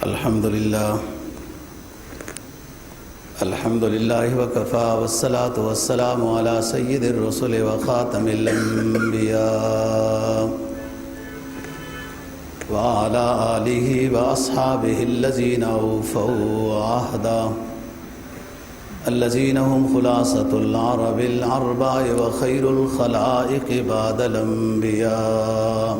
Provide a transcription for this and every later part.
الحمد لله وكفى والصلاة والسلام على سيد الرسل وخاتم الأنبياء وعلى آله وأصحابه الذين أوفوا عهدا الذين هم خلاصة العرب الأربع وخير الخلائق بعد الأنبياء.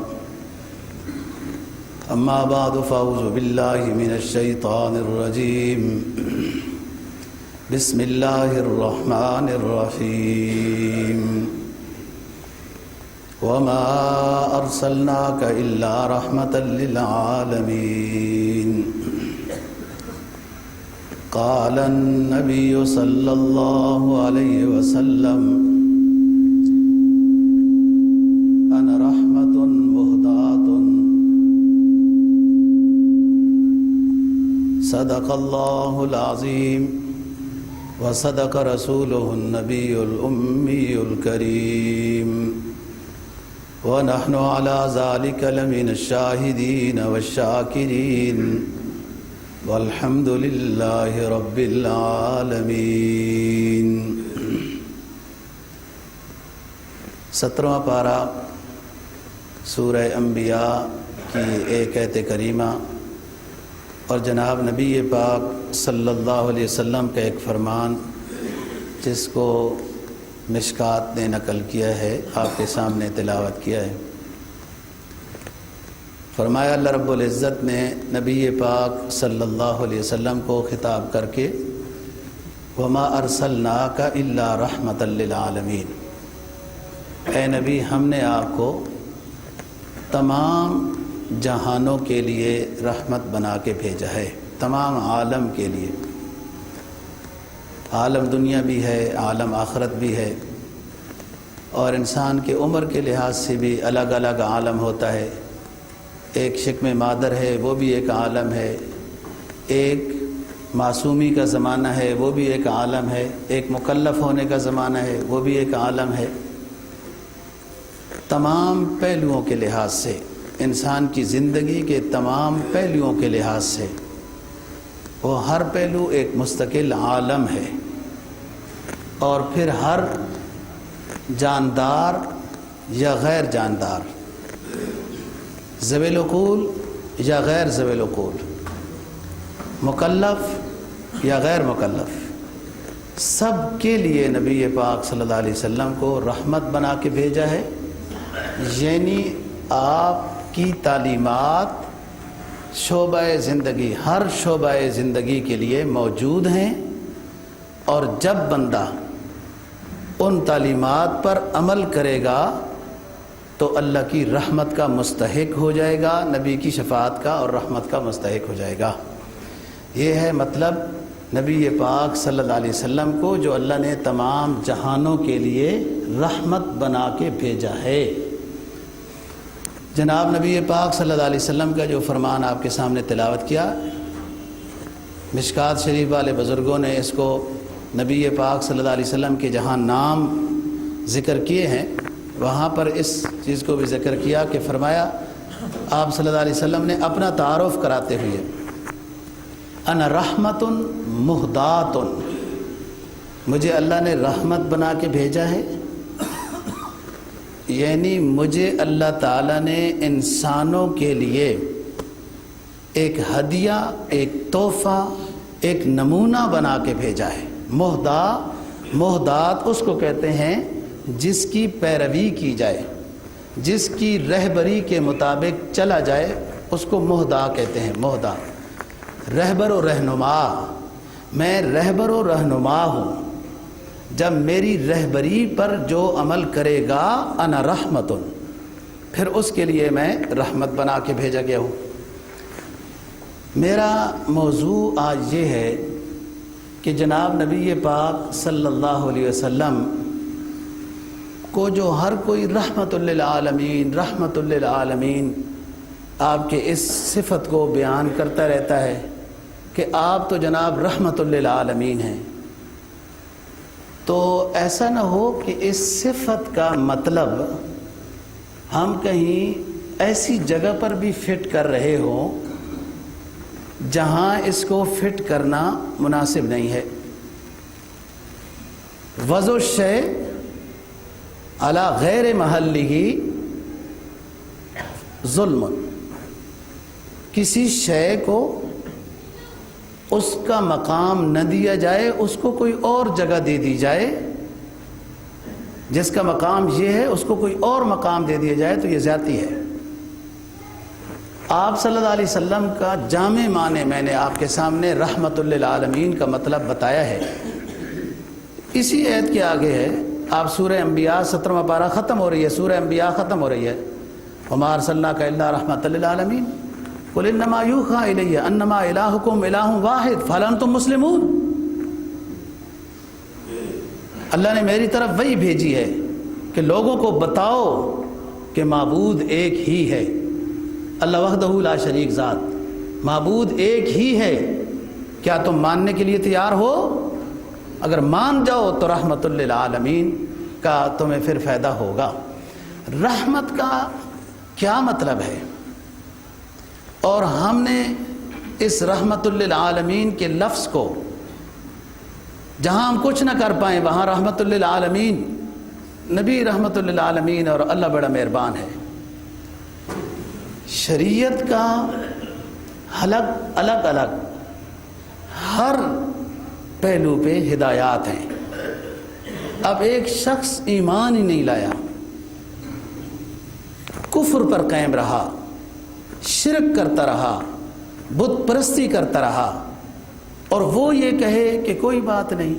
أما بعد فأعوذ بالله من الشيطان الرجيم. بسم الله الرحمن الرحيم. وما أرسلناك إلا رحمة للعالمين. قال النبي صلى الله عليه وسلم: أنا رحمة مهداة. صدق الله العظيم وصدق رسوله النبي الأمي الكريم، ونحن على ذلك لمن الشاهدين والشاكرين، والحمد لله رب العالمين. 17واں پارہ سورہ انبیاء کی ایک آیت کریمہ اور جناب نبی پاک صلی اللہ علیہ وسلم کا ایک فرمان جس کو مشکات نے نقل کیا ہے، آپ کے سامنے تلاوت کیا ہے. فرمایا اللہ رب العزت نے نبی پاک صلی اللہ علیہ وسلم کو خطاب کر کے وما ارسلناک الا رحمۃ للعالمین، اے نبی ہم نے آپ کو تمام جہانوں کے لیے رحمت بنا کے بھیجا ہے، تمام عالم کے لیے. عالم دنیا بھی ہے، عالم آخرت بھی ہے، اور انسان کے عمر کے لحاظ سے بھی الگ الگ عالم ہوتا ہے. ایک شکم مادر ہے، وہ بھی ایک عالم ہے. ایک معصومی کا زمانہ ہے، وہ بھی ایک عالم ہے. ایک مکلف ہونے کا زمانہ ہے، وہ بھی ایک عالم ہے. تمام پہلوؤں کے لحاظ سے، انسان کی زندگی کے تمام پہلوؤں کے لحاظ سے وہ ہر پہلو ایک مستقل عالم ہے. اور پھر ہر جاندار یا غیر جاندار، ذوی العقول یا غیر ذوی العقول، مکلف یا غیر مکلف، سب کے لیے نبی پاک صلی اللہ علیہ وسلم کو رحمت بنا کے بھیجا ہے. یعنی آپ کی تعلیمات شعبہ زندگی، ہر شعبہ زندگی کے لیے موجود ہیں، اور جب بندہ ان تعلیمات پر عمل کرے گا تو اللہ کی رحمت کا مستحق ہو جائے گا، نبی کی شفاعت کا اور رحمت کا مستحق ہو جائے گا. یہ ہے مطلب نبی پاک صلی اللہ علیہ وسلم کو جو اللہ نے تمام جہانوں کے لیے رحمت بنا کے بھیجا ہے. جناب نبی پاک صلی اللہ علیہ وسلم کا جو فرمان آپ کے سامنے تلاوت کیا، مشکات شریف والے بزرگوں نے اس کو نبی پاک صلی اللہ علیہ وسلم کے جہاں نام ذکر کیے ہیں وہاں پر اس چیز کو بھی ذکر کیا کہ فرمایا آپ صلی اللہ علیہ وسلم نے اپنا تعارف کراتے ہوئے انا رحمت مہدات، مجھے اللہ نے رحمت بنا کے بھیجا ہے. یعنی مجھے اللہ تعالیٰ نے انسانوں کے لیے ایک ہدیہ، ایک تحفہ، ایک نمونہ بنا کے بھیجا ہے. مہدات اس کو کہتے ہیں جس کی پیروی کی جائے، جس کی رہبری کے مطابق چلا جائے، اس کو مہدا کہتے ہیں. مہدا رہبر و رہنما، میں رہبر و رہنما ہوں. جب میری رہبری پر جو عمل کرے گا انا رحمت، پھر اس کے لیے میں رحمت بنا کے بھیجا گیا ہوں. میرا موضوع آج یہ ہے کہ جناب نبی پاک صلی اللہ علیہ وسلم کو جو ہر کوئی رحمت للعالمین رحمت للعالمین آپ کے اس صفت کو بیان کرتا رہتا ہے کہ آپ تو جناب رحمت للعالمین ہیں، تو ایسا نہ ہو کہ اس صفت کا مطلب ہم کہیں ایسی جگہ پر بھی فٹ کر رہے ہوں جہاں اس کو فٹ کرنا مناسب نہیں ہے. وضع الشیء علی غیر محلہ ظلم. کسی شے کو اس کا مقام نہ دیا جائے، اس کو کوئی اور جگہ دے دی جائے. جس کا مقام یہ ہے اس کو کوئی اور مقام دے دیا جائے تو یہ زیادتی ہے. آپ صلی اللہ علیہ وسلم کا جامع معنی میں نے آپ کے سامنے رحمت للعالمین کا مطلب بتایا ہے. اسی آیت کے آگے ہے، آپ سورہ انبیاء 17واں پارہ ختم ہو رہی ہے، سورہ انبیاء ختم ہو رہی ہے. وما ارسلناک الا رحمۃ للعالمین قل انما یوحی الی انما الہکم الہ واحد فہل انتم مسلمون. اللہ نے میری طرف وہی بھیجی ہے کہ لوگوں کو بتاؤ کہ معبود ایک ہی ہے. اللہ وحدہ لا شریک ذات، معبود ایک ہی ہے. کیا تم ماننے کے لیے تیار ہو؟ اگر مان جاؤ تو رحمت للعالمین کا تمہیں پھر فائدہ ہوگا. رحمت کا کیا مطلب ہے؟ اور ہم نے اس رحمت للعالمین کے لفظ کو جہاں ہم کچھ نہ کر پائیں وہاں رحمت للعالمین، نبی رحمت للعالمین، اور اللہ بڑا مہربان ہے. شریعت کا الگ الگ ہر پہلو پہ ہدایات ہیں. اب ایک شخص ایمان ہی نہیں لایا، کفر پر قائم رہا، شرک کرتا رہا، بت پرستی کرتا رہا، اور وہ یہ کہے کہ کوئی بات نہیں،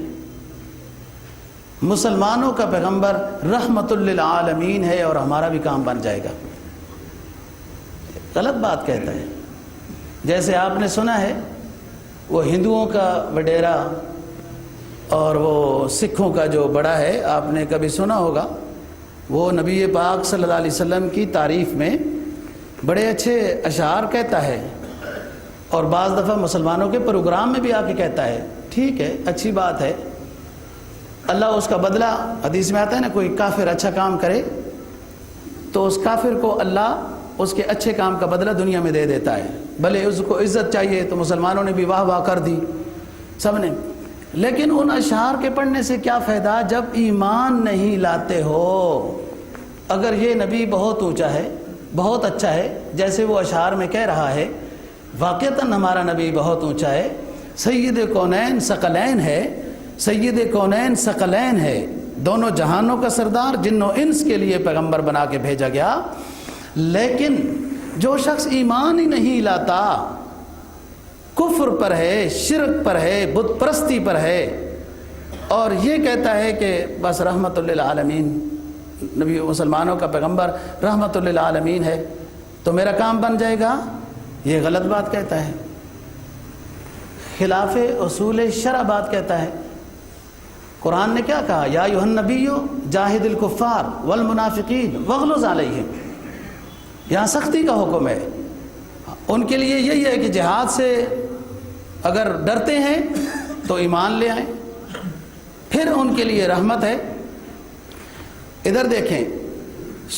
مسلمانوں کا پیغمبر رحمت للعالمین ہے اور ہمارا بھی کام بن جائے گا، غلط بات کہتا ہے. جیسے آپ نے سنا ہے وہ ہندوؤں کا وڈیرا اور وہ سکھوں کا جو بڑا ہے، آپ نے کبھی سنا ہوگا، وہ نبی پاک صلی اللہ علیہ وسلم کی تعریف میں بڑے اچھے اشعار کہتا ہے، اور بعض دفعہ مسلمانوں کے پروگرام میں بھی آ کے کہتا ہے. ٹھیک ہے، اچھی بات ہے، اللہ اس کا بدلہ، حدیث میں آتا ہے نا، کوئی کافر اچھا کام کرے تو اس کافر کو اللہ اس کے اچھے کام کا بدلہ دنیا میں دے دیتا ہے. بھلے اس کو عزت چاہیے تو مسلمانوں نے بھی واہ واہ کر دی سب نے. لیکن ان اشعار کے پڑھنے سے کیا فائدہ جب ایمان نہیں لاتے ہو؟ اگر یہ نبی بہت اونچا ہے، بہت اچھا ہے، جیسے وہ اشعار میں کہہ رہا ہے، واقعتاً ہمارا نبی بہت اونچا ہے، سید کونین ثقلین ہے، سید کونین ثقلین ہے، دونوں جہانوں کا سردار، جن و انس کے لیے پیغمبر بنا کے بھیجا گیا. لیکن جو شخص ایمان ہی نہیں لاتا، کفر پر ہے، شرک پر ہے، بت پرستی پر ہے، اور یہ کہتا ہے کہ بس رحمت للعالمین، نبی مسلمانوں کا پیغمبر رحمت للعالمین ہے تو میرا کام بن جائے گا، یہ غلط بات کہتا ہے، خلاف اصول شرع بات کہتا ہے. قرآن نے کیا کہا؟ یا ایھا النبی جاہد الکفار والمنافقین واغلظ علیہم. یہاں سختی کا حکم ہے. ان کے لیے یہی ہے کہ جہاد سے اگر ڈرتے ہیں تو ایمان لے آئیں، پھر ان کے لیے رحمت ہے. ادھر دیکھیں،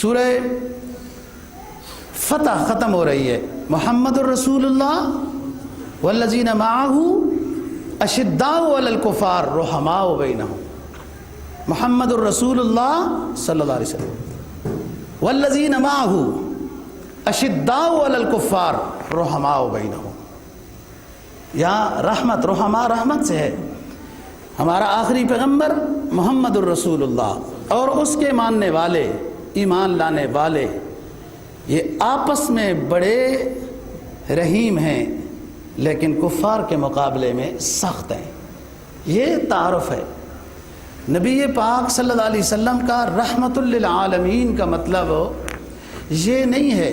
سورہ فتح ختم ہو رہی ہے، محمد الرسول اللہ والذین معہ اشداء علی الکفار رحماء بینہم. محمد الرسول اللہ صلی اللہ علیہ وسلم والذین معہ اشداء علی الکفار رحماء بینہم. یہاں رحمت، رحماء رحمت سے ہے. ہمارا آخری پیغمبر محمد الرسول اللہ اور اس کے ماننے والے، ایمان لانے والے، یہ آپس میں بڑے رحیم ہیں لیکن کفار کے مقابلے میں سخت ہیں. یہ تعارف ہے. نبی پاک صلی اللہ علیہ وسلم کا رحمت للعالمین کا مطلب یہ نہیں ہے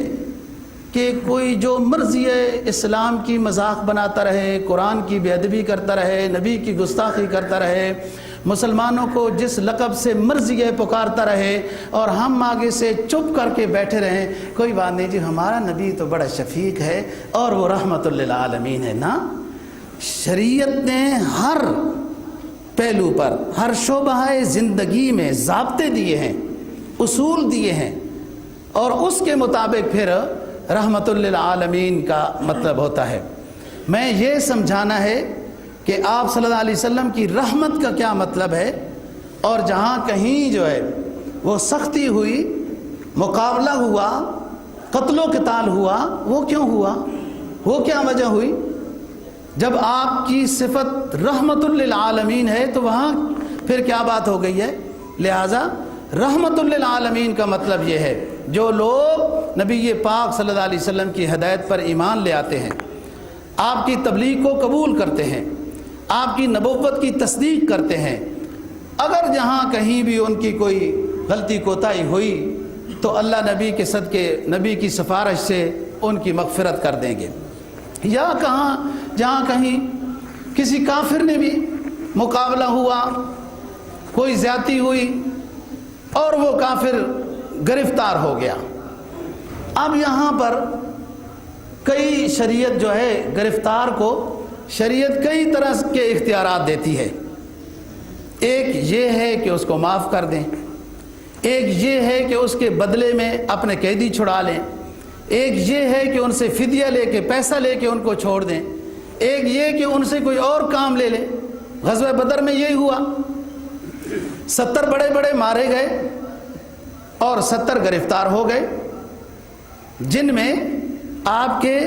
کہ کوئی جو مرضی اسلام کی مذاق بناتا رہے، قرآن کی بے ادبی کرتا رہے، نبی کی گستاخی کرتا رہے، مسلمانوں کو جس لقب سے مرضی پکارتا رہے اور ہم آگے سے چپ کر کے بیٹھے رہیں. کوئی بات نہیں جی، ہمارا نبی تو بڑا شفیق ہے اور وہ رحمت للعالمین ہے. نا، شریعت نے ہر پہلو پر، ہر شعبہ زندگی میں ضابطے دیے ہیں، اصول دیے ہیں. اور اس کے مطابق پھر رحمت للعالمین کا مطلب ہوتا ہے۔ میں یہ سمجھانا ہے کہ آپ صلی اللہ علیہ وسلم کی رحمت کا کیا مطلب ہے، اور جہاں کہیں جو ہے وہ سختی ہوئی، مقابلہ ہوا، قتل و قتال ہوا، وہ کیوں ہوا، وہ کیا وجہ ہوئی؟ جب آپ کی صفت رحمت للعالمین ہے تو وہاں پھر کیا بات ہو گئی ہے؟ لہٰذا رحمت للعالمین کا مطلب یہ ہے جو لوگ نبی پاک صلی اللہ علیہ وسلم کی ہدایت پر ایمان لے آتے ہیں، آپ کی تبلیغ کو قبول کرتے ہیں، آپ کی نبوت کی تصدیق کرتے ہیں، اگر جہاں کہیں بھی ان کی کوئی غلطی کوتاہی ہوئی تو اللہ نبی کے صدقے نبی کی سفارش سے ان کی مغفرت کر دیں گے۔ یا جہاں کہیں کسی کافر نے بھی مقابلہ ہوا، کوئی زیادتی ہوئی اور وہ کافر گرفتار ہو گیا، اب یہاں پر کئی شریعت جو ہے گرفتار کو شریعت کئی طرح کے اختیارات دیتی ہے۔ ایک یہ ہے کہ اس کو معاف کر دیں، ایک یہ ہے کہ اس کے بدلے میں اپنے قیدی چھڑا لیں، ایک یہ ہے کہ ان سے فدیہ لے کے پیسہ لے کے ان کو چھوڑ دیں، ایک یہ کہ ان سے کوئی اور کام لے لیں۔ غزوہ بدر میں یہی ہوا، 70 بڑے بڑے مارے گئے اور 70 گرفتار ہو گئے، جن میں آپ کے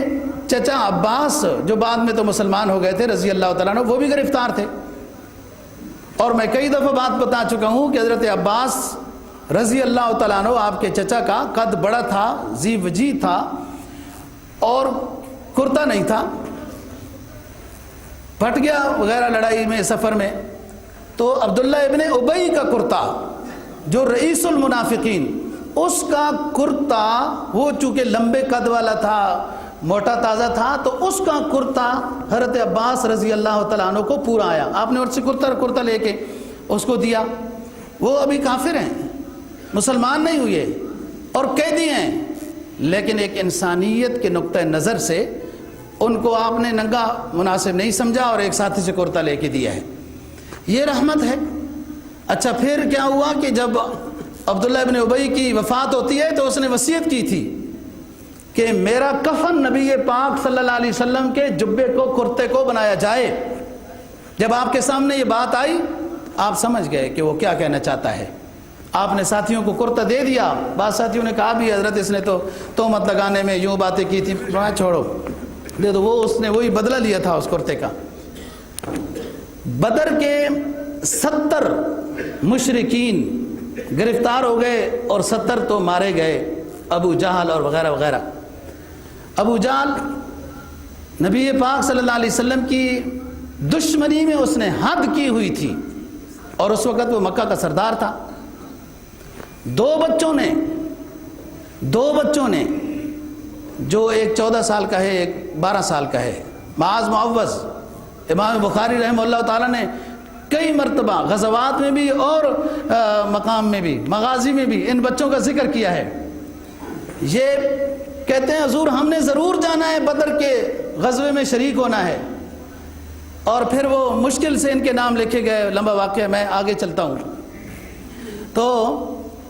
چچا عباس جو بعد میں تو مسلمان ہو گئے تھے رضی اللہ تعالیٰ عنہ، وہ بھی گرفتار تھے۔ اور میں کئی دفعہ بات بتا چکا ہوں کہ حضرت عباس رضی اللہ تعالیٰ عنہ آپ کے چچا کا قد بڑا تھا، ذی وجی تھا اور کرتا نہیں تھا، پھٹ گیا وغیرہ لڑائی میں سفر میں، تو عبداللہ ابن ابی کا کرتا جو رئیس المنافقین، اس کا کرتا وہ چونکہ لمبے قد والا تھا، موٹا تازہ تھا، تو اس کا کرتا حضرت عباس رضی اللہ تعالیٰ عنہ کو پورا آیا، آپ نے اس سے کرتا لے کے اس کو دیا۔ وہ ابھی کافر ہیں، مسلمان نہیں ہوئے اور قیدی ہیں، لیکن ایک انسانیت کے نقطہ نظر سے ان کو آپ نے ننگا مناسب نہیں سمجھا اور ایک ساتھی سے کرتا لے کے دیا ہے، یہ رحمت ہے۔ اچھا پھر کیا ہوا کہ جب عبداللہ ابن ابی کی وفات ہوتی ہے تو اس نے وصیت کی تھی کہ میرا کفن نبی پاک صلی اللہ علیہ وسلم کے جبے کو، کرتے کو بنایا جائے۔ جب آپ کے سامنے یہ بات آئی آپ سمجھ گئے کہ وہ کیا کہنا چاہتا ہے، آپ نے ساتھیوں کو کرتا دے دیا۔ بعض ساتھیوں نے کہا بھی حضرت اس نے تو تہمت لگانے میں یوں باتیں کی تھی، چھوڑو دے دو، وہ اس نے وہی بدلہ لیا تھا اس کرتے کا۔ بدر کے 70 مشرکین گرفتار ہو گئے اور 70 تو مارے گئے، ابو جہل اور وغیرہ وغیرہ۔ ابو جہل نبی پاک صلی اللہ علیہ وسلم کی دشمنی میں اس نے حد کی ہوئی تھی اور اس وقت وہ مکہ کا سردار تھا۔ دو بچوں نے جو ایک 14 سال کا ہے، ایک 12 سال کا ہے، معاذ معوذ، امام بخاری رحمہ اللہ تعالیٰ نے کئی مرتبہ غزوات میں بھی اور مقام میں بھی، مغازی میں بھی ان بچوں کا ذکر کیا ہے۔ یہ کہتے ہیں حضور ہم نے ضرور جانا ہے، بدر کے غزوے میں شریک ہونا ہے، اور پھر وہ مشکل سے ان کے نام لکھے گئے، لمبا واقعہ، میں آگے چلتا ہوں۔ تو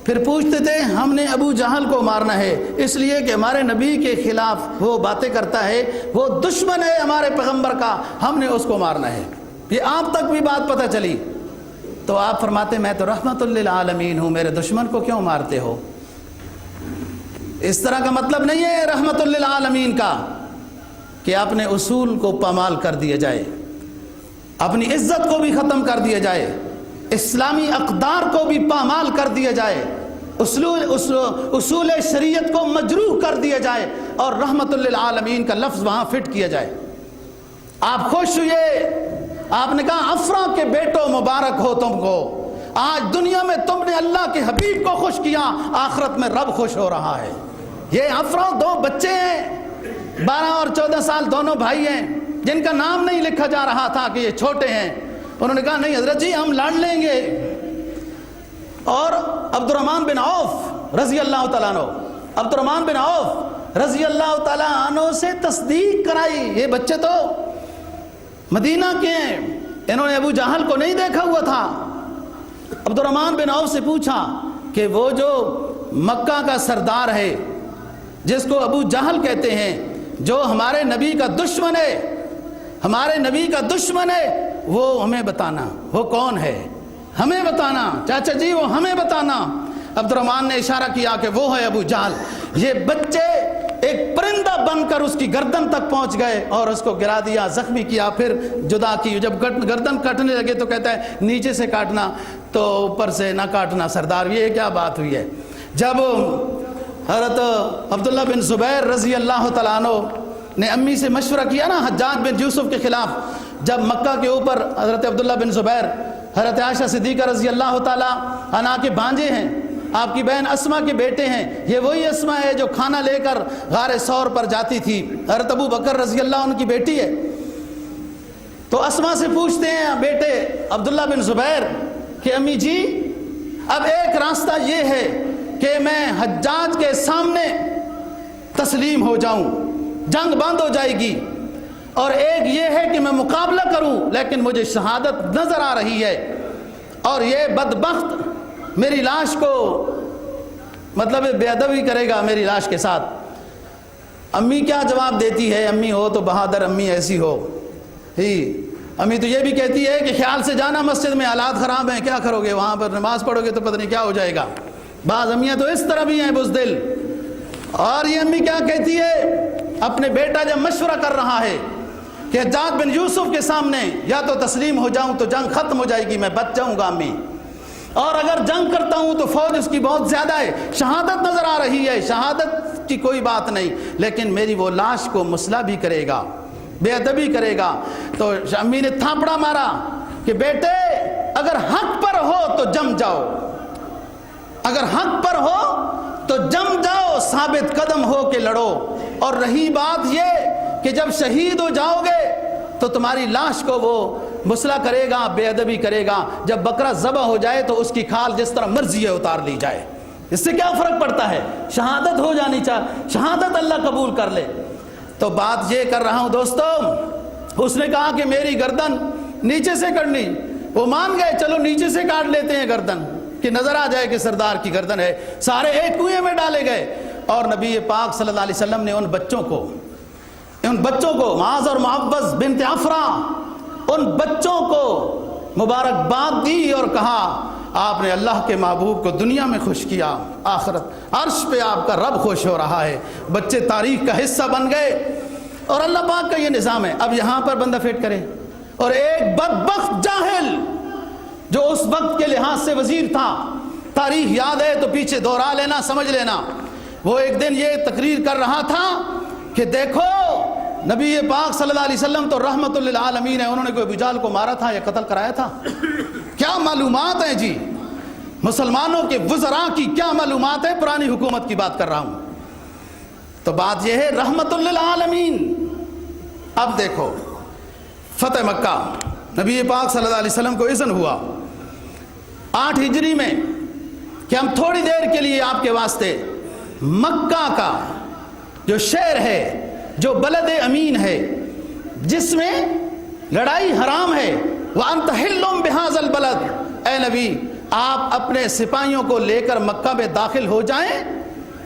پھر پوچھتے تھے ہم نے ابو جہل کو مارنا ہے اس لیے کہ ہمارے نبی کے خلاف وہ باتیں کرتا ہے، وہ دشمن ہے ہمارے پیغمبر کا، ہم نے اس کو مارنا ہے۔ یہ آپ تک بھی بات پتہ چلی تو آپ فرماتے میں تو رحمت للعالمین ہوں، میرے دشمن کو کیوں مارتے ہو؟ اس طرح کا مطلب نہیں ہے رحمت للعالمین کا کہ اپنے اصول کو پامال کر دیا جائے، اپنی عزت کو بھی ختم کر دیا جائے، اسلامی اقدار کو بھی پامال کر دیا جائے، اصول شریعت کو مجروح کر دیا جائے اور رحمت للعالمین کا لفظ وہاں فٹ کیا جائے۔ آپ خوش ہوئے، آپ نے کہا افرا کے بیٹوں مبارک ہو تم کو، آج دنیا میں تم نے اللہ کے حبیب کو خوش کیا، آخرت میں رب خوش ہو رہا ہے۔ یہ افرا 2 بچے ہیں، 12 اور 14 سال، دونوں بھائی ہیں، جن کا نام نہیں لکھا جا رہا تھا کہ یہ چھوٹے ہیں۔ انہوں نے کہا نہیں حضرت جی ہم لڑ لیں گے، اور عبد الرحمن بن عوف رضی اللہ تعالیٰ عنہ، عبد الرحمن بن عوف رضی اللہ تعالیٰ عنہ سے تصدیق کرائی، یہ بچے تو مدینہ کے ہیں، انہوں نے ابو جہل کو نہیں دیکھا ہوا تھا۔ عبد الرحمن بن عوف سے پوچھا کہ وہ جو مکہ کا سردار ہے، جس کو ابو جہل کہتے ہیں، جو ہمارے نبی کا دشمن ہے، ہمارے نبی کا دشمن ہے، وہ ہمیں بتانا وہ کون ہے، ہمیں بتانا چاچا جی، وہ ہمیں بتانا۔ عبد الرحمن نے اشارہ کیا کہ وہ ہے ابو جہل۔ یہ بچے ایک پرندہ بن کر اس کی گردن تک پہنچ گئے اور اس کو گرا دیا، زخمی کیا، پھر جدا کی۔ جب گردن کاٹنے لگے تو کہتا ہے نیچے سے کاٹنا تو اوپر سے نہ کاٹنا سردار، یہ کیا بات ہوئی ہے؟ جب حضرت عبداللہ بن زبیر رضی اللہ تعالیٰ عنہ نے امی سے مشورہ کیا نا حجاج بن یوسف کے خلاف، جب مکہ کے اوپر حضرت عبداللہ بن زبیر حضرت عائشہ صدیقہ رضی اللہ تعالیٰ عنہا کے بھانجے ہیں، آپ کی بہن اسما کے بیٹے ہیں، یہ وہی اسما ہے جو کھانا لے کر غار ثور پر جاتی تھی، حضرت ابو بکر رضی اللہ عنہ کی بیٹی ہے۔ تو اسما سے پوچھتے ہیں بیٹے عبداللہ بن زبیر کہ امی جی اب ایک راستہ یہ ہے کہ میں حجاج کے سامنے تسلیم ہو جاؤں، جنگ بند ہو جائے گی، اور ایک یہ ہے کہ میں مقابلہ کروں لیکن مجھے شہادت نظر آ رہی ہے، اور یہ بدبخت میری لاش کو مطلب بے ادبی کرے گا میری لاش کے ساتھ۔ امی کیا جواب دیتی ہے؟ امی ہو تو بہادر امی ایسی ہو ہی، امی تو یہ بھی کہتی ہے کہ خیال سے جانا مسجد میں حالات خراب ہیں، کیا کرو گے وہاں پر نماز پڑھو گے تو پتہ نہیں کیا ہو جائے گا۔ بعض امیاں تو اس طرح بھی ہیں بزدل۔ اور یہ امی کیا کہتی ہے؟ اپنے بیٹا جب مشورہ کر رہا ہے کہ حجاج بن یوسف کے سامنے یا تو تسلیم ہو جاؤں تو جنگ ختم ہو جائے گی، میں بچ جاؤں گا امی، اور اگر جنگ کرتا ہوں تو فوج اس کی بہت زیادہ ہے، شہادت نظر آ رہی ہے، شہادت کی کوئی بات نہیں، لیکن میری وہ لاش کو مسئلہ بھی کرے گا، بے ادبی کرے گا۔ تو امی نے تھاپڑا مارا کہ بیٹے اگر حق پر ہو تو جم جاؤ، اگر حق پر ہو تو جم جاؤ، ثابت قدم ہو کے لڑو، اور رہی بات یہ کہ جب شہید ہو جاؤ گے تو تمہاری لاش کو وہ مسئلہ کرے گا، بے ادبی کرے گا، جب بکرا ذبح ہو جائے تو اس کی کھال جس طرح مرضی ہے اتار لی جائے، اس سے کیا فرق پڑتا ہے؟ شہادت ہو جانی چاہیے، شہادت اللہ قبول کر لے۔ تو بات یہ کر رہا ہوں دوستو، اس نے کہا کہ میری گردن نیچے سے کرنی، وہ مان گئے، چلو نیچے سے کاٹ لیتے ہیں گردن کہ نظر آ جائے کہ سردار کی گردن ہے۔ سارے ایک کنویں میں ڈالے گئے، اور نبی پاک صلی اللہ علیہ وسلم نے ان بچوں کو معاذ اور معوذ بنت عفرا، ان بچوں کو مبارکباد دی اور کہا آپ نے اللہ کے محبوب کو دنیا میں خوش کیا، آخرت عرش پہ آپ کا رب خوش ہو رہا ہے۔ بچے تاریخ کا حصہ بن گئے، اور اللہ پاک کا یہ نظام ہے۔ اب یہاں پر بندہ فٹ کرے، اور ایک بدبخت جاہل جو اس وقت کے لحاظ سے وزیر تھا، تاریخ یاد ہے تو پیچھے دہرا لینا، سمجھ لینا، وہ ایک دن یہ تقریر کر رہا تھا کہ دیکھو نبی پاک صلی اللہ علیہ وسلم تو رحمت للعالمین ہے، انہوں نے کوئی ابو جہل کو مارا تھا یا قتل کرایا تھا؟ کیا معلومات ہیں جی مسلمانوں کے وزراء کی، کیا معلومات ہے، پرانی حکومت کی بات کر رہا ہوں۔ تو بات یہ ہے رحمت للعالمین۔ اب دیکھو فتح مکہ، نبی پاک صلی اللہ علیہ وسلم کو اذن ہوا 8 ہجری میں کہ ہم تھوڑی دیر کے لیے آپ کے واسطے مکہ کا جو شہر ہے، جو بلد امین ہے، جس میں لڑائی حرام ہے، وَأَنْتَ حِلٌّ بِهَذَا الْبَلَدِ، اے نبی آپ اپنے سپاہیوں کو لے کر مکہ میں داخل ہو جائیں،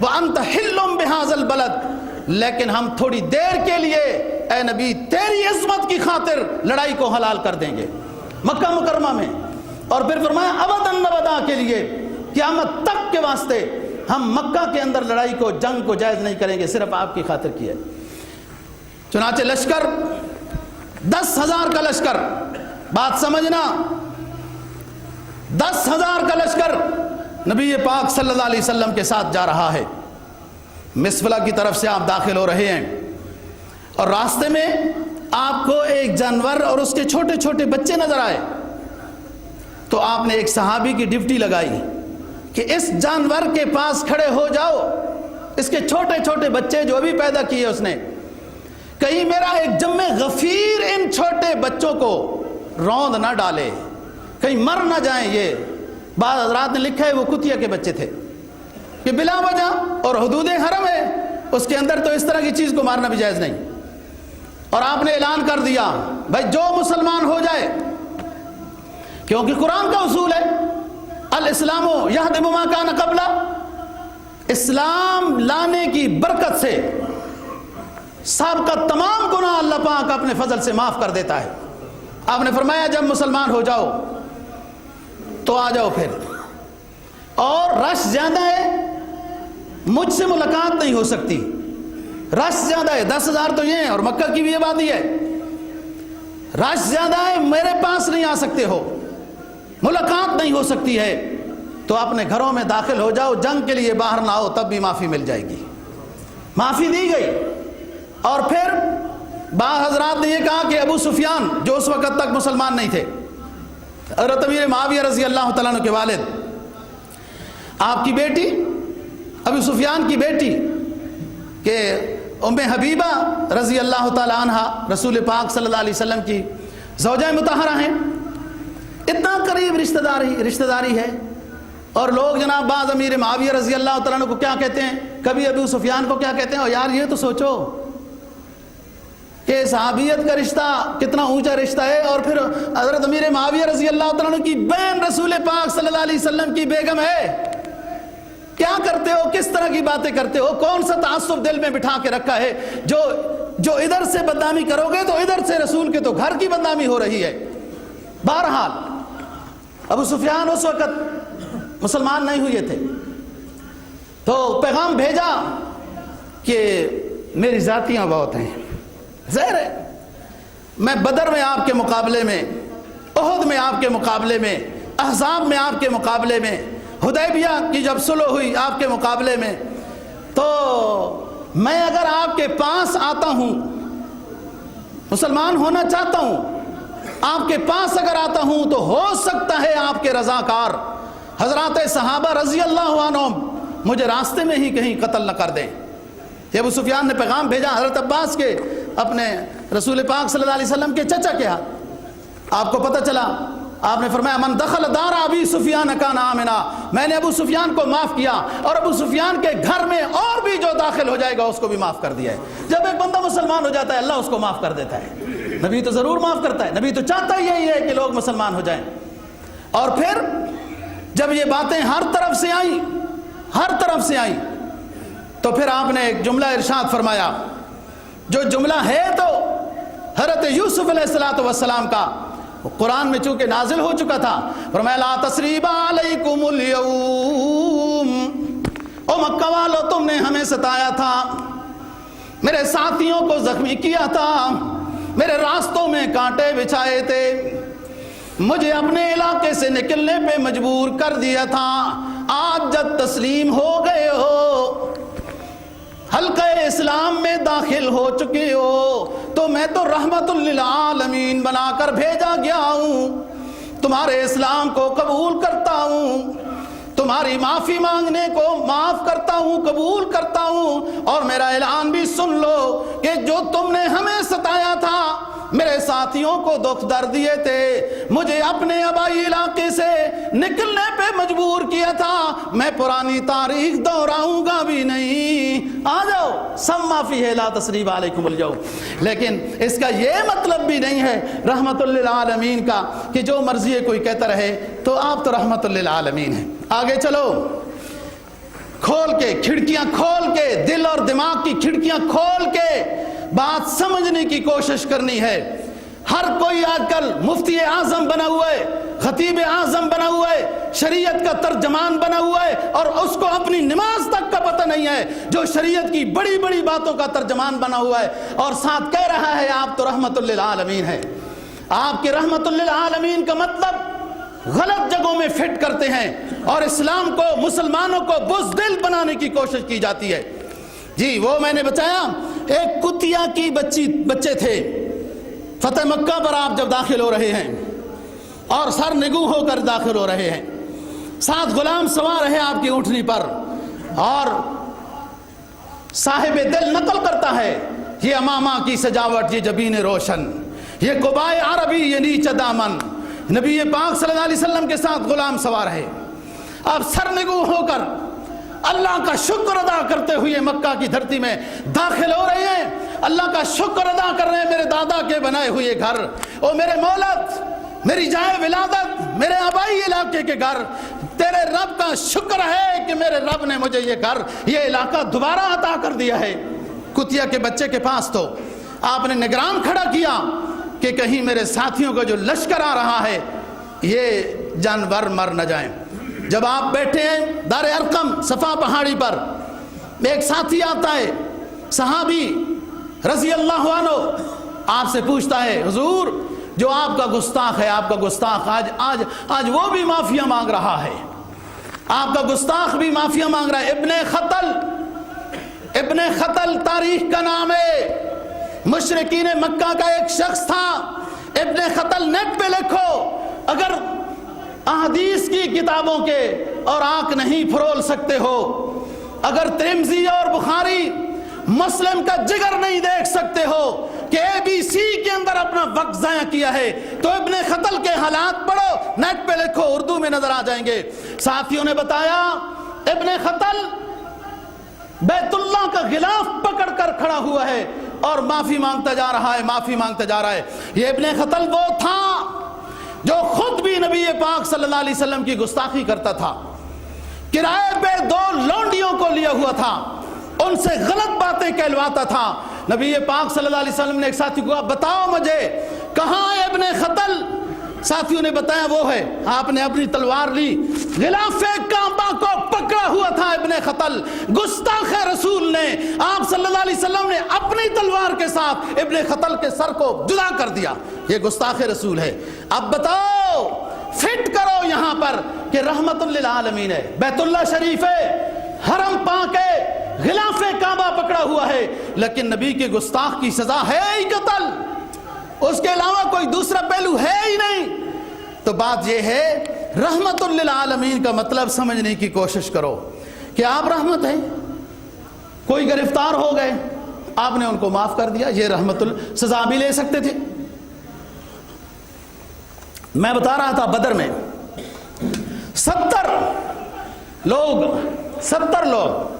وَأَنْتَ حِلٌّ بِهَذَا الْبَلَدِ، لیکن ہم تھوڑی دیر کے لیے اے نبی تیری عظمت کی خاطر لڑائی کو حلال کر دیں گے مکہ مکرمہ میں۔ اور پھر فرمایا ابداً ابدا کے لیے، قیامت تک کے واسطے ہم مکہ کے اندر لڑائی کو، جنگ کو جائز نہیں کریں گے، صرف آپ کی خاطر کی ہے۔ چنانچہ لشکر 10,000 کا لشکر، بات سمجھنا، 10,000 کا لشکر نبی پاک صلی اللہ علیہ وسلم کے ساتھ جا رہا ہے۔ مسفلہ کی طرف سے آپ داخل ہو رہے ہیں، اور راستے میں آپ کو ایک جانور اور اس کے چھوٹے چھوٹے بچے نظر آئے، تو آپ نے ایک صحابی کی ڈیوٹی لگائی کہ اس جانور کے پاس کھڑے ہو جاؤ، اس کے چھوٹے چھوٹے بچے جو ابھی پیدا کیے اس نے، کہیں میرا ایک جم غفیر ان چھوٹے بچوں کو روند نہ ڈالے، کہیں مر نہ جائیں۔ یہ بعض حضرات نے لکھا ہے وہ کتیا کے بچے تھے کہ بلا وجہ، اور حدود حرم ہے اس کے اندر تو اس طرح کی چیز کو مارنا بھی جائز نہیں۔ اور آپ نے اعلان کر دیا بھائی جو مسلمان ہو جائے، کیونکہ قرآن کا اصول ہے الاسلام یہدم ما کان قبلہ، اسلام لانے کی برکت سے سابقہ تمام گناہ اللہ پاک اپنے فضل سے معاف کر دیتا ہے۔ آپ نے فرمایا جب مسلمان ہو جاؤ تو آ جاؤ پھر، اور رش زیادہ ہے، مجھ سے ملاقات نہیں ہو سکتی، رش زیادہ ہے، 10,000 تو یہ ہیں اور مکہ کی بھی آبادی ہے، رش زیادہ ہے، میرے پاس نہیں آ سکتے ہو، ملاقات نہیں ہو سکتی ہے، تو اپنے گھروں میں داخل ہو جاؤ، جنگ کے لیے باہر نہ آؤ، تب بھی معافی مل جائے گی۔ معافی دی گئی۔ اور پھر بعض حضرات نے یہ کہا کہ ابو سفیان جو اس وقت تک مسلمان نہیں تھے، حضرت امیر معاویہ رضی اللہ تعالیٰ عنہ کے والد، آپ کی بیٹی ابو سفیان کی بیٹی کہ ام حبیبہ رضی اللہ تعالیٰ عنہ رسول پاک صلی اللہ علیہ وسلم کی زوجہ مطہرہ ہیں، اتنا قریب رشتہ داری ہے، اور لوگ جناب بعض امیر معاویہ رضی اللہ تعالیٰ عنہ کو کیا کہتے ہیں، کبھی ابو سفیان کو کیا کہتے ہیں، اور یار یہ تو سوچو کہ صحابیت کا رشتہ کتنا اونچا رشتہ ہے، اور پھر حضرت امیر معاویہ رضی اللہ تعالیٰ عنہ کی بہن رسول پاک صلی اللہ علیہ وسلم کی بیگم ہے، کیا کرتے ہو، کس طرح کی باتیں کرتے ہو، کون سا تعصب دل میں بٹھا کے رکھا ہے، جو ادھر سے بدنامی کرو گے تو ادھر سے رسول کے تو گھر کی بدنامی ہو رہی ہے۔ بہرحال ابو سفیان اس وقت مسلمان نہیں ہوئے تھے، تو پیغام بھیجا کہ میری ذاتیاں بہت ہیں، ظاہر ہے میں بدر میں آپ کے مقابلے میں، احد میں آپ کے مقابلے میں، احزاب میں آپ کے مقابلے میں، حدیبیہ کی جب صلح ہوئی آپ کے مقابلے میں، تو میں اگر آپ کے پاس آتا ہوں، مسلمان ہونا چاہتا ہوں، آپ کے پاس اگر آتا ہوں تو ہو سکتا ہے آپ کے رضاکار حضرات صحابہ رضی اللہ عنہم مجھے راستے میں ہی کہیں قتل نہ کر دیں۔ یہ ابو سفیان نے پیغام بھیجا حضرت عباس کے اپنے رسول پاک صلی اللہ علیہ وسلم کے چچا کے ہاتھ۔ آپ کو پتہ چلا، آپ نے فرمایا من دخل دار ابی سفیان کان آمنا، میں نے ابو سفیان کو معاف کیا، اور ابو سفیان کے گھر میں اور بھی جو داخل ہو جائے گا اس کو بھی معاف کر دیا ہے۔ جب ایک بندہ مسلمان ہو جاتا ہے اللہ اس کو معاف کر دیتا ہے، نبی تو ضرور معاف کرتا ہے، نبی تو چاہتا ہی یہی ہے کہ لوگ مسلمان ہو جائیں۔ اور پھر جب یہ باتیں ہر طرف سے آئیں تو پھر آپ نے ایک جملہ ارشاد فرمایا، جو جملہ ہے تو حضرت یوسف علیہ السلام کا، قرآن میں چونکہ نازل ہو چکا تھا، فرمایا لا تثریب علیکم اليوم، او مکہ والو تم نے ہمیں ستایا تھا، میرے ساتھیوں کو زخمی کیا تھا، میرے راستوں میں کانٹے بچھائے تھے، مجھے اپنے علاقے سے نکلنے پہ مجبور کر دیا تھا، آج جب تسلیم ہو گئے ہو، حلقہ اسلام میں داخل ہو چکے ہو، تو میں تو رحمت للعالمین بنا کر بھیجا گیا ہوں، تمہارے اسلام کو قبول کرتا ہوں، تمہاری معافی مانگنے کو معاف کرتا ہوں، قبول کرتا ہوں، اور میرا اعلان بھی سن لو کہ جو تم نے ہمیں ستایا تھا، میرے ساتھیوں کو دکھ درد دیے تھے، مجھے اپنے آبائی علاقے سے نکلنے پہ مجبور کیا تھا، میں پرانی تاریخ دہراؤں گا بھی نہیں، آ جاؤ سب معافی ہے، لا تثریب علیکم اليوم۔ لیکن اس کا یہ مطلب بھی نہیں ہے رحمت للعالمین کا کہ جو مرضی ہے کوئی کہتا رہے تو آپ تو رحمت للعالمین ہیں۔ آگے چلو، کھول کے کھڑکیاں کھول کے، دل اور دماغ کی کھڑکیاں کھول کے بات سمجھنے کی کوشش کرنی ہے۔ ہر کوئی آج کل مفتی اعظم بنا ہوا ہے، خطیب اعظم بنا ہوا ہے، شریعت کا ترجمان بنا ہوا ہے، اور اس کو اپنی نماز تک کا پتہ نہیں ہے، جو شریعت کی بڑی بڑی باتوں کا ترجمان بنا ہوا ہے، اور ساتھ کہہ رہا ہے آپ تو رحمت للعالمین ہے۔ آپ کے رحمت للعالمین کا مطلب غلط جگہوں میں فٹ کرتے ہیں، اور اسلام کو، مسلمانوں کو بزدل بنانے کی کوشش کی جاتی ہے۔ جی وہ میں نے بتایا، ایک کتیا کی بچے تھے، فتح مکہ پر آپ جب داخل ہو رہے ہیں اور سر نگو ہو کر داخل ہو رہے ہیں، ساتھ غلام سوار ہے آپ کی اونٹنی پر، اور صاحب دل نقل کرتا ہے، یہ امامہ کی سجاوٹ، یہ جبین روشن، یہ قبائے عربی، یہ نیچ دامن، نبی پاک صلی اللہ علیہ وسلم کے ساتھ غلام سوار ہے۔ آپ سر نگو ہو کر اللہ کا شکر ادا کرتے ہوئے مکہ کی دھرتی میں داخل ہو رہے ہیں، اللہ کا شکر ادا کر رہے ہیں، میرے دادا کے بنائے ہوئے گھر، او میرے مولد، میری جائے ولادت، میرے آبائی علاقے کے گھر، تیرے رب کا شکر ہے کہ میرے رب نے مجھے یہ گھر یہ علاقہ دوبارہ عطا کر دیا ہے۔ کتیا کے بچے کے پاس تو آپ نے نگران کھڑا کیا کہ کہیں میرے ساتھیوں کا جو لشکر آ رہا ہے یہ جانور مر نہ جائیں۔ جب آپ بیٹھے ہیں دار ارقم صفا پہاڑی پر، ایک ساتھی آتا ہے صحابی رضی اللہ عنہ، آپ سے پوچھتا ہے حضور جو آپ کا گستاخ ہے، آپ کا گستاخ آج وہ بھی معافیا مانگ رہا ہے، آپ کا گستاخ بھی معافیا مانگ رہا ہے۔ ابن خطل تاریخ کا نام ہے، مشرکین مکہ کا ایک شخص تھا۔ ابن خطل نیٹ پہ لکھو، اگر احادیث کی کتابوں کے اور آنکھ نہیں پھرول سکتے ہو، اگر ترمذی اور بخاری مسلم کا جگر نہیں دیکھ سکتے ہو کہ ABC کے اندر اپنا وقت ضائع کیا ہے، تو ابن خطل کے حالات پڑھو، نیٹ پہ لکھو، اردو میں نظر آ جائیں گے۔ ساتھیوں نے بتایا ابن خطل بیت اللہ کا غلاف پکڑ کر کھڑا ہوا ہے اور معافی مانگتا جا رہا ہے، معافی مانگتا جا رہا ہے۔ یہ ابن خطل وہ تھا جو خود بھی نبی پاک صلی اللہ علیہ وسلم کی گستاخی کرتا تھا، کرائے پہ 2 لونڈیوں کو لیا ہوا تھا، ان سے غلط باتیں کہلواتا تھا۔ نبی پاک صلی اللہ علیہ وسلم نے ایک ساتھی کو کہا بتاؤ مجھے کہاں ہے ابن خطل؟ ساتھیوں نے بتایا وہ ہے۔ آپ نے اپنی تلوار لی، غلاف کعبہ کو پکڑا ہوا تھا ابن خطل، گستاخ رسول نے آپ صلی اللہ علیہ وسلم نے اپنی تلوار کے ساتھ ابن خطل کے سر کو جدا کر دیا، یہ گستاخ رسول ہے۔ اب بتاؤ فٹ کرو یہاں پر کہ رحمت للعالمین ہے، بیت اللہ شریف ہے، حرم پاک ہے، غلاف کعبہ پکڑا ہوا ہے، لیکن نبی کے گستاخ کی سزا ہے ہی قتل، اس کے علاوہ کوئی دوسرا پہلو ہے ہی نہیں۔ تو بات یہ ہے رحمت للعالمین کا مطلب سمجھنے کی کوشش کرو کہ آپ رحمت ہیں، کوئی گرفتار ہو گئے آپ نے ان کو معاف کر دیا، یہ رحمت سزا بھی لے سکتے تھے۔ میں بتا رہا تھا بدر میں 70 لوگ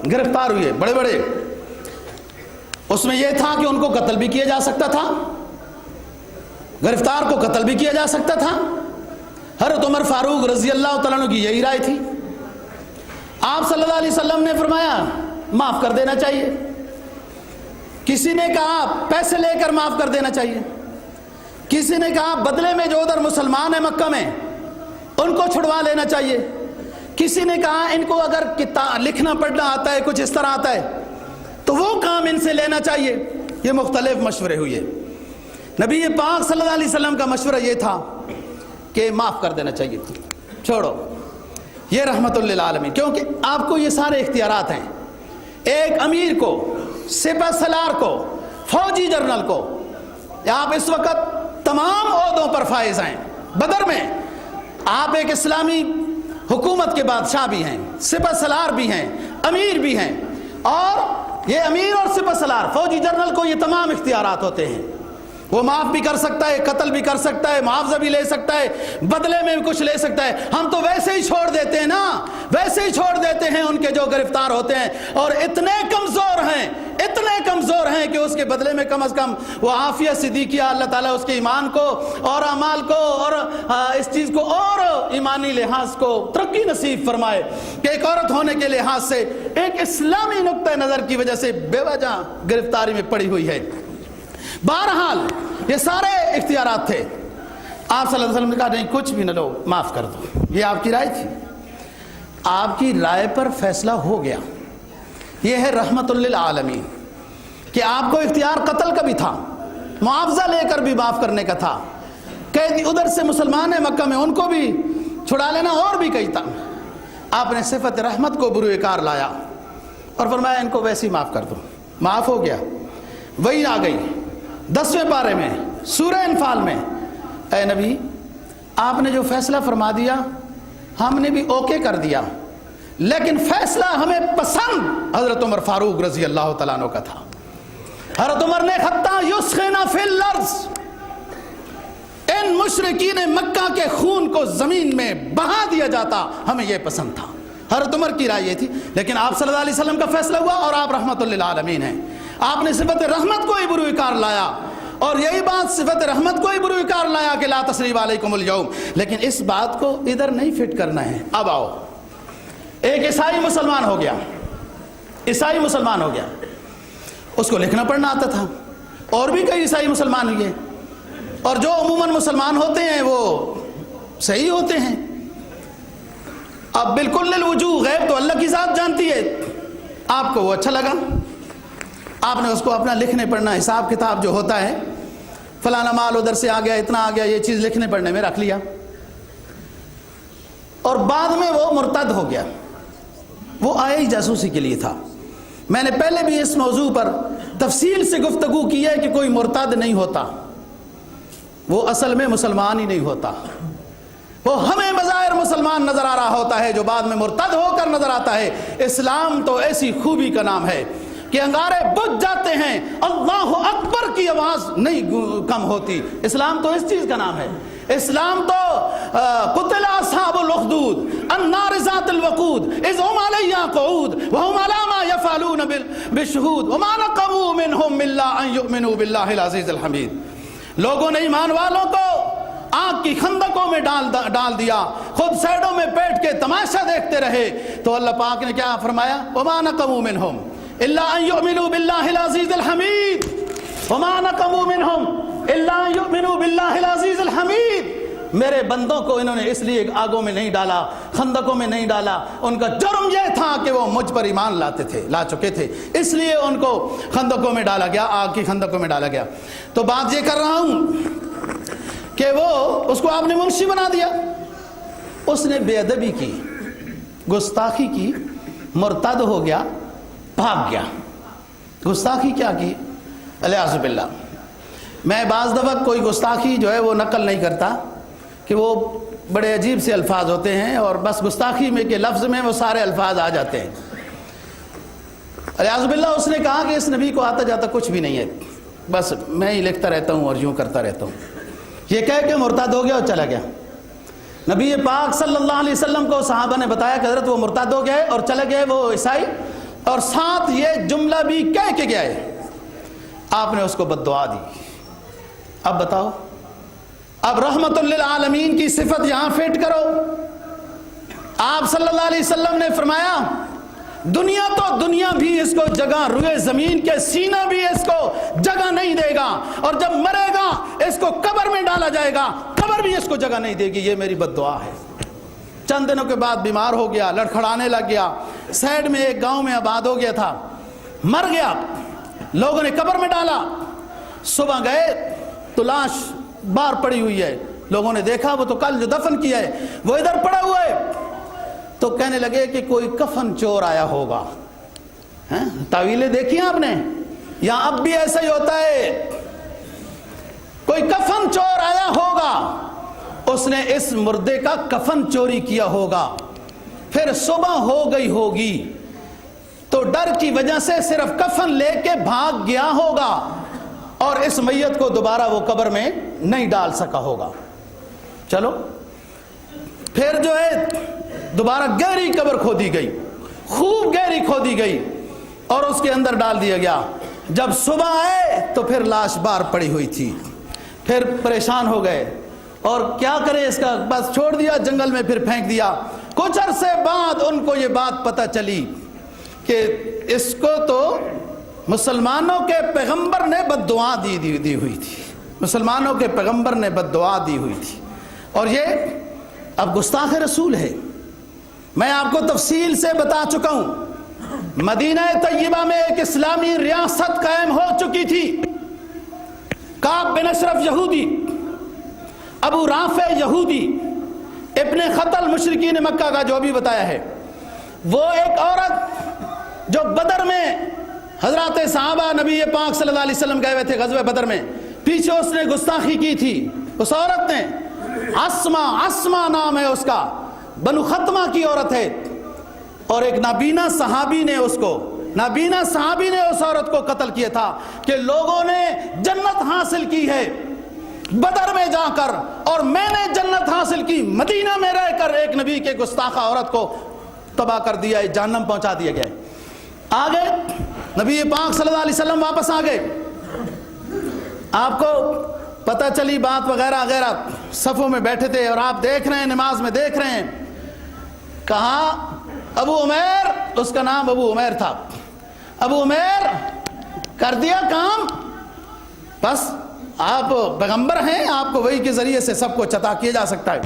گرفتار ہوئے، بڑے بڑے، اس میں یہ تھا کہ ان کو قتل بھی کیا جا سکتا تھا، گرفتار کو قتل بھی کیا جا سکتا تھا۔ حضرت عمر فاروق رضی اللہ تعالیٰ عنہ کی یہی رائے تھی۔ آپ صلی اللہ علیہ وسلم نے فرمایا معاف کر دینا چاہیے، کسی نے کہا پیسے لے کر معاف کر دینا چاہیے، کسی نے کہا بدلے میں جو ادھر مسلمان ہیں مکہ میں ان کو چھڑوا لینا چاہیے، کسی نے کہا ان کو اگر لکھنا پڑھنا آتا ہے، کچھ اس طرح آتا ہے تو وہ کام ان سے لینا چاہیے۔ یہ مختلف مشورے ہوئے۔ نبی پاک صلی اللہ علیہ وسلم کا مشورہ یہ تھا کہ معاف کر دینا چاہیے، چھوڑو، یہ رحمت للعالمین، کیونکہ آپ کو یہ سارے اختیارات ہیں۔ ایک امیر کو، سپہ سالار کو، فوجی جنرل کو، آپ اس وقت تمام عہدوں پر فائز ہیں۔ بدر میں آپ ایک اسلامی حکومت کے بادشاہ بھی ہیں، سپہ سالار بھی ہیں، امیر بھی ہیں، اور یہ امیر اور سپہ سالار فوجی جنرل کو یہ تمام اختیارات ہوتے ہیں۔ وہ معاف بھی کر سکتا ہے، قتل بھی کر سکتا ہے، معاوضہ بھی لے سکتا ہے، بدلے میں بھی کچھ لے سکتا ہے۔ ہم تو ویسے ہی چھوڑ دیتے ہیں نا، ویسے ہی چھوڑ دیتے ہیں ان کے جو گرفتار ہوتے ہیں، اور اتنے کمزور ہیں کہ اس کے بدلے میں کم از کم وہ عافیہ صدیقیہ، اللہ تعالیٰ اس کے ایمان کو اور اعمال کو اور اس چیز کو اور ایمانی لحاظ کو ترقی نصیب فرمائے کہ ایک عورت ہونے کے لحاظ سے ایک اسلامی نقطہ نظر کی وجہ سے بے وجہ گرفتاری میں پڑی ہوئی ہے۔ بہرحال یہ سارے اختیارات تھے۔ آپ صلی اللہ علیہ وسلم نے کہا نہیں کچھ بھی نہ لو، معاف کر دو، یہ آپ کی رائے تھی، آپ کی رائے پر فیصلہ ہو گیا۔ یہ ہے رحمت للعالمین کہ آپ کو اختیار قتل کا بھی تھا، معاوضہ لے کر بھی معاف کرنے کا تھا، قیدی ادھر سے مسلمان ہیں مکہ میں ان کو بھی چھڑا لینا، اور بھی کئی تھا۔ آپ نے صفت رحمت کو بروئے کار لایا اور فرمایا ان کو ویسے ہی معاف کر دو، معاف ہو گیا۔ وہی آ گئی 10ویں پارے میں سورہ انفال میں، اے نبی آپ نے جو فیصلہ فرما دیا ہم نے بھی اوکے کر دیا، لیکن فیصلہ ہمیں پسند حضرت عمر فاروق رضی اللہ تعالیٰ عنہ کا تھا۔ حضرت عمر نے حتیٰ یسخن فی الارض، ان مشرکین مکہ کے خون کو زمین میں بہا دیا جاتا، ہمیں یہ پسند تھا۔ حضرت عمر کی رائے یہ تھی، لیکن آپ صلی اللہ علیہ وسلم کا فیصلہ ہوا اور آپ رحمت للعالمین ہیں۔ آپ نے صفت رحمت کو ہی بروئے کار لایا، اور یہی بات صفت رحمت کو ہی بروئے کار لایا کہ لا تثریب علیکم اليوم، لیکن اس بات کو ادھر نہیں فٹ کرنا ہے۔ اب آؤ ایک عیسائی مسلمان ہو گیا، عیسائی مسلمان ہو گیا، اس کو لکھنا پڑھنا آتا تھا، اور بھی کئی عیسائی مسلمان ہوئے، اور جو عموماً مسلمان ہوتے ہیں وہ صحیح ہوتے ہیں۔ اب بالکل للوجوہ، غیب تو اللہ کی ذات جانتی ہے، آپ کو وہ اچھا لگا، آپ نے اس کو اپنا لکھنے پڑھنا حساب کتاب جو ہوتا ہے، فلانا مال ادھر سے آ گیا، اتنا آ گیا، یہ چیز لکھنے پڑھنے میں رکھ لیا، اور بعد میں وہ مرتد ہو گیا۔ وہ آیا ہی جاسوسی کے لیے تھا۔ میں نے پہلے بھی اس موضوع پر تفصیل سے گفتگو کی ہے کہ کوئی مرتد نہیں ہوتا، وہ اصل میں مسلمان ہی نہیں ہوتا، وہ ہمیں بظاہر مسلمان نظر آ رہا ہوتا ہے جو بعد میں مرتد ہو کر نظر آتا ہے۔ اسلام تو ایسی خوبی کا نام ہے کہ انگارے بجھ جاتے ہیں، اللہ اکبر کی آواز نہیں کم ہوتی۔ اسلام تو اس چیز کا نام ہے۔ اسلام تو قتل اصحاب الاخدود النار ذات الوقود اذ هم علیہا قعود وهم علی ما یفعلون بالشہود وما نقموا منهم الا ان یؤمنوا باللہ العزیز الحمید۔ لوگوں نے ایمان والوں کو آگ کی خندقوں میں ڈال دیا، خود سائڈوں میں بیٹھ کے تماشا دیکھتے رہے، تو اللہ پاک نے کیا فرمایا؟ وما نقموا منهم الا ان یؤمنوا باللہ العزیز الحمید، وما نقموا منهم الا ان یؤمنوا باللہ العزیز الحمید۔ میرے بندوں کو انہوں نے اس لیے آگوں میں نہیں ڈالا، خندقوں میں نہیں ڈالا، ان کا جرم یہ تھا کہ وہ مجھ پر ایمان لا چکے تھے، اس لیے ان کو خندقوں میں ڈالا گیا، آگ کی خندقوں میں ڈالا گیا۔ تو بات یہ کر رہا ہوں کہ وہ اس کو آپ نے منشی بنا دیا، اس نے بے ادبی کی، گستاخی کی، مرتد ہو گیا، بھاگ گیا۔ گستاخی کیا کی؟ الیاذ باللہ۔ میں بعض دفعہ کوئی گستاخی جو ہے وہ نقل نہیں کرتا کہ وہ بڑے عجیب سے الفاظ ہوتے ہیں، اور بس گستاخی میں کے لفظ میں وہ سارے الفاظ آ جاتے ہیں۔ الیاذ باللہ، اس نے کہا کہ اس نبی کو آتا جاتا کچھ بھی نہیں ہے، بس میں ہی لکھتا رہتا ہوں اور یوں کرتا رہتا ہوں۔ یہ کہہ کے مرتد ہو گیا اور چلا گیا۔ نبی پاک صلی اللہ علیہ وسلم کو صحابہ نے بتایا کہ حضرت وہ مرتد ہو گئے اور چلے گئے وہ عیسائی، اور ساتھ یہ جملہ بھی کہہ کے گئے۔ آپ نے اس کو بد دعا دی۔ اب بتاؤ، اب رحمت للعالمین کی صفت یہاں فٹ کرو۔ آپ صلی اللہ علیہ وسلم نے فرمایا دنیا تو دنیا بھی اس کو جگہ، روئے زمین کے سینہ بھی اس کو جگہ نہیں دے گا، اور جب مرے گا اس کو قبر میں ڈالا جائے گا، قبر بھی اس کو جگہ نہیں دے گی۔ یہ میری بد دعا ہے۔ چند دنوں کے بعد بیمار ہو گیا، لڑکھڑانے لگ گیا، سائڈ میں ایک گاؤں میں آباد ہو گیا تھا، مر گیا، لوگوں نے قبر میں ڈالا۔ صبح گئے تو لاش باہر پڑی ہوئی ہے، لوگوں نے دیکھا وہ تو کل جو دفن کیا ہے وہ ادھر پڑا ہوا ہے، تو کہنے لگے کہ کوئی کفن چور آیا ہوگا۔ تعویلیں دیکھی آپ نے؟ یہاں اب بھی ایسا ہی ہوتا ہے، کوئی کفن چور آیا ہوگا، اس نے اس مردے کا کفن چوری کیا ہوگا، پھر صبح ہو گئی ہوگی تو ڈر کی وجہ سے صرف کفن لے کے بھاگ گیا ہوگا، اور اس میت کو دوبارہ وہ قبر میں نہیں ڈال سکا ہوگا۔ چلو پھر جو ہے دوبارہ گہری قبر کھودی گئی، خوب گہری کھودی گئی، اور اس کے اندر ڈال دیا گیا۔ جب صبح آئے تو پھر لاش باہر پڑی ہوئی تھی، پھر پریشان ہو گئے، اور کیا کریں اس کا، بس چھوڑ دیا، جنگل میں پھر پھینک دیا۔ کچھ عرصے بعد ان کو یہ بات پتہ چلی کہ اس کو تو مسلمانوں کے پیغمبر نے بد دعا دی ہوئی تھی، مسلمانوں کے پیغمبر نے بد دعا دی ہوئی تھی، اور یہ اب گستاخ رسول ہے۔ میں آپ کو تفصیل سے بتا چکا ہوں، مدینہ طیبہ میں ایک اسلامی ریاست قائم ہو چکی تھی۔ کعب بن اشرف یہودی، ابو رافع یہودی، ابن خطل مشرکین مکہ کا جو ابھی بتایا ہے، وہ ایک عورت جو بدر میں حضرات صحابہ نبی پاک صلی اللہ علیہ وسلم گئے ہوئے تھے غزوہ بدر میں، پیچھے اس نے گستاخی کی تھی، اس عورت نے، عصمہ نام ہے اس کا، بنو ختمہ کی عورت ہے، اور ایک نابینا صحابی نے اس عورت کو قتل کیا تھا کہ لوگوں نے جنت حاصل کی ہے بدر میں جا کر، اور میں نے جنت حاصل کی مدینہ میں رہ کر، ایک نبی کے گستاخہ عورت کو تباہ کر دیا، جہنم پہنچا دیا گیا۔ آگے نبی پاک صلی اللہ علیہ وسلم واپس آ گئے، آپ کو پتہ چلی بات وغیرہ وغیرہ، صفوں میں بیٹھے تھے اور آپ دیکھ رہے ہیں، نماز میں دیکھ رہے ہیں، کہا ابو عمیر، اس کا نام ابو عمیر تھا، ابو عمیر کر دیا کام، بس آپ پیغمبر ہیں، آپ کو وحی کے ذریعے سے سب کو عطا کیا جا سکتا ہے۔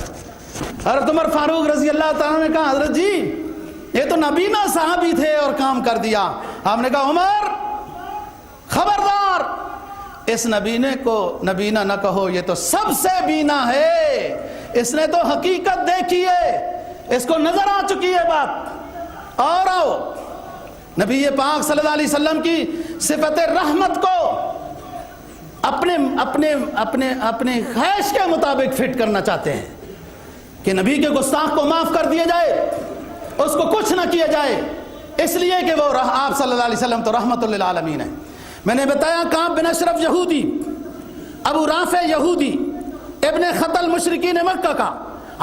حضرت عمر فاروق رضی اللہ تعالیٰ نے کہا حضرت جی یہ تو نبینا صحابی تھے اور کام کر دیا۔ آپ نے کہا عمر خبردار، اس نبینے کو نبینا نہ کہو، یہ تو سب سے بینا ہے، اس نے تو حقیقت دیکھی ہے، اس کو نظر آ چکی ہے بات۔ اور آؤ نبی پاک صلی اللہ علیہ وسلم کی صفت رحمت کو اپنے اپنے اپنے اپنے خواہش کے مطابق فٹ کرنا چاہتے ہیں کہ نبی کے گستاخ کو معاف کر دیا جائے، اس کو کچھ نہ کیا جائے، اس لیے کہ وہ آپ صلی اللہ علیہ وسلم تو رحمت للعالمین ہیں۔ میں نے بتایا کعب بن اشرف یہودی، ابو رافع یہودی، ابن خطل مشرکین مکہ کا،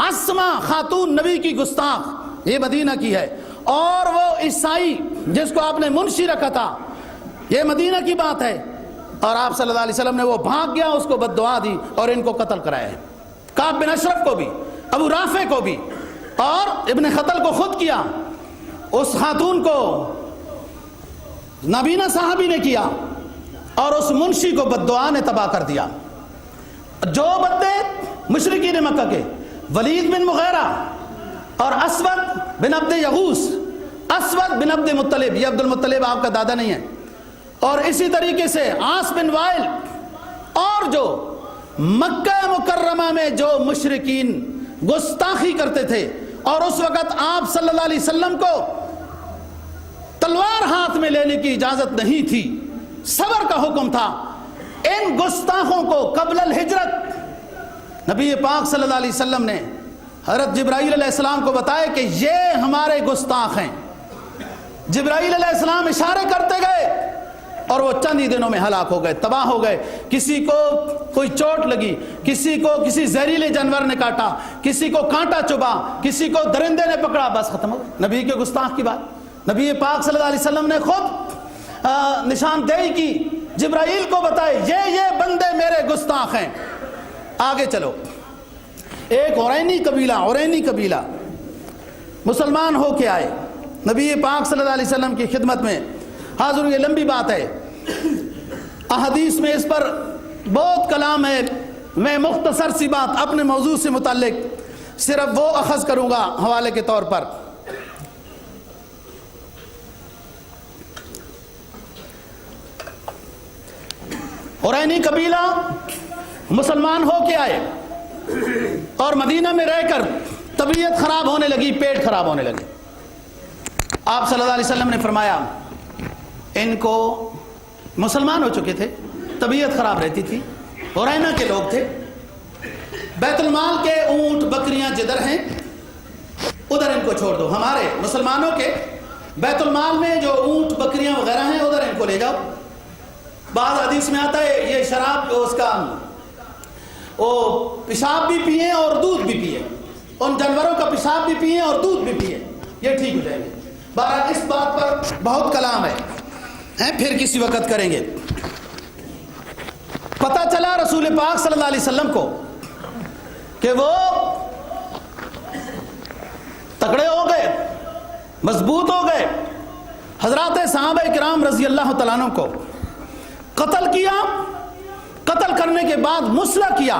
عصمہ خاتون نبی کی گستاخ، یہ مدینہ کی ہے، اور وہ عیسائی جس کو آپ نے منشی رکھا تھا، یہ مدینہ کی بات ہے، اور آپ صلی اللہ علیہ وسلم نے وہ بھاگ گیا، اس کو بد دعا دی اور ان کو قتل کرایا ہے، کعب بن اشرف کو بھی، ابو رافع کو بھی، اور ابن خطل کو خود کیا، اس خاتون کو نبینا صحابی نے کیا، اور اس منشی کو بد دعا نے تباہ کر دیا۔ جو بندے مشرکین مکہ کے ولید بن مغیرہ اور اسود بن عبد یغوث، اسود بن عبد مطلب، یہ عبد المطلب آپ کا دادا نہیں ہے، اور اسی طریقے سے عاص بن وائل، اور جو مکہ مکرمہ میں جو مشرکین گستاخی کرتے تھے اور اس وقت آپ صلی اللہ علیہ وسلم کو تلوار ہاتھ میں لینے کی اجازت نہیں تھی، صبر کا حکم تھا، ان گستاخوں کو قبل الہجرت نبی پاک صلی اللہ علیہ وسلم نے حضرت جبرائیل علیہ السلام کو بتایا کہ یہ ہمارے گستاخ ہیں۔ جبرائیل علیہ السلام اشارے کرتے گئے اور وہ چند ہی دنوں میں ہلاک ہو گئے، تباہ ہو گئے۔ کسی کو کوئی چوٹ لگی، کسی کو کسی زہریلے جانور نے کاٹا، کسی کو کانٹا چبھا، کسی کو درندے نے پکڑا، بس ختم ہو گئے۔ نبی کے گستاخ کی بات نبی پاک صلی اللہ علیہ وسلم نے خود نشاندہی کی، جبرائیل کو بتائے یہ بندے میرے گستاخ ہیں۔ آگے چلو، ایک عرینی قبیلہ مسلمان ہو کے آئے نبی پاک صلی اللہ علیہ وسلم کی خدمت میں حاضر، یہ لمبی بات ہے، احادیث میں اس پر بہت کلام ہے، میں مختصر سی بات اپنے موضوع سے متعلق صرف وہ اخذ کروں گا حوالے کے طور پر۔ عرینی قبیلہ مسلمان ہو کے آئے اور مدینہ میں رہ کر طبیعت خراب ہونے لگی، پیٹ خراب ہونے لگے۔ آپ صلی اللہ علیہ وسلم نے فرمایا ان کو، مسلمان ہو چکے تھے، طبیعت خراب رہتی تھی، عرینہ کے لوگ تھے، بیت المال کے اونٹ بکریاں جدھر ہیں ادھر ان کو چھوڑ دو، ہمارے مسلمانوں کے بیت المال میں جو اونٹ بکریاں وغیرہ ہیں ادھر ان کو لے جاؤ۔ بعض حدیث میں آتا ہے یہ شراب اس کا وہ پیشاب بھی پیئیں اور دودھ بھی پیئیں، ان جانوروں کا پیشاب بھی پیئیں اور دودھ بھی پیئیں، یہ ٹھیک ہو جائیں گے۔ بہرحال اس بات پر بہت کلام ہے، پھر کسی وقت کریں گے۔ پتہ چلا رسول پاک صلی اللہ علیہ وسلم کو کہ وہ تکڑے ہو گئے، مضبوط ہو گئے۔ حضرات صحابہ کرام رضی اللہ تعالیٰ عنہ کو قتل کیا، قتل کرنے کے بعد مسلح کیا،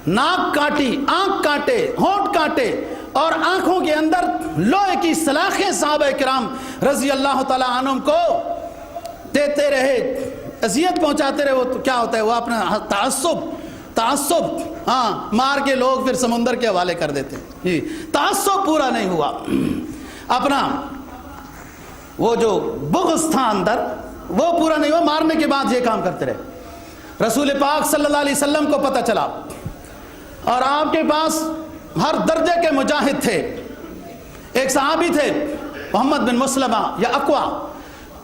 ناک کاٹی، آنکھ کاٹے، ہونٹ کاٹے، اور آنکھوں کے اندر لوہے کی سلاخیں صحابہ کرام رضی اللہ تعالیٰ عنہم کو دیتے رہے، اذیت پہنچاتے رہے۔ وہ تو کیا ہوتا ہے، وہ اپنا تعصب مار کے لوگ پھر سمندر کے حوالے کر دیتے ہیں، تعصب پورا نہیں ہوا، اپنا وہ جو بغض تھا اندر وہ پورا نہیں ہوا، مارنے کے بعد یہ کام کرتے رہے۔ رسول پاک صلی اللہ علیہ وسلم کو پتہ چلا، اور آپ کے پاس ہر درجے کے مجاہد تھے۔ ایک صحابی تھے محمد بن مسلمہ یا اقوا،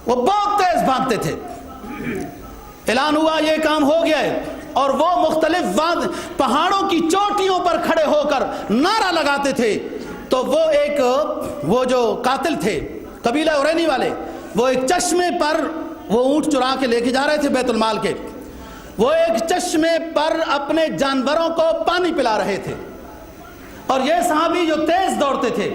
وہ بہت تیز بھاگتے تھے۔ اعلان ہوا یہ کام ہو گیا ہے، اور وہ مختلف پہاڑوں کی چوٹیوں پر کھڑے ہو کر نعرہ لگاتے تھے۔ تو وہ جو قاتل تھے قبیلہ عرینی والے، وہ ایک چشمے پر وہ اونٹ چرا کے لے کے جا رہے تھے بیت المال کے، وہ ایک چشمے پر اپنے جانوروں کو پانی پلا رہے تھے، اور یہ صحابی جو تیز دوڑتے تھے،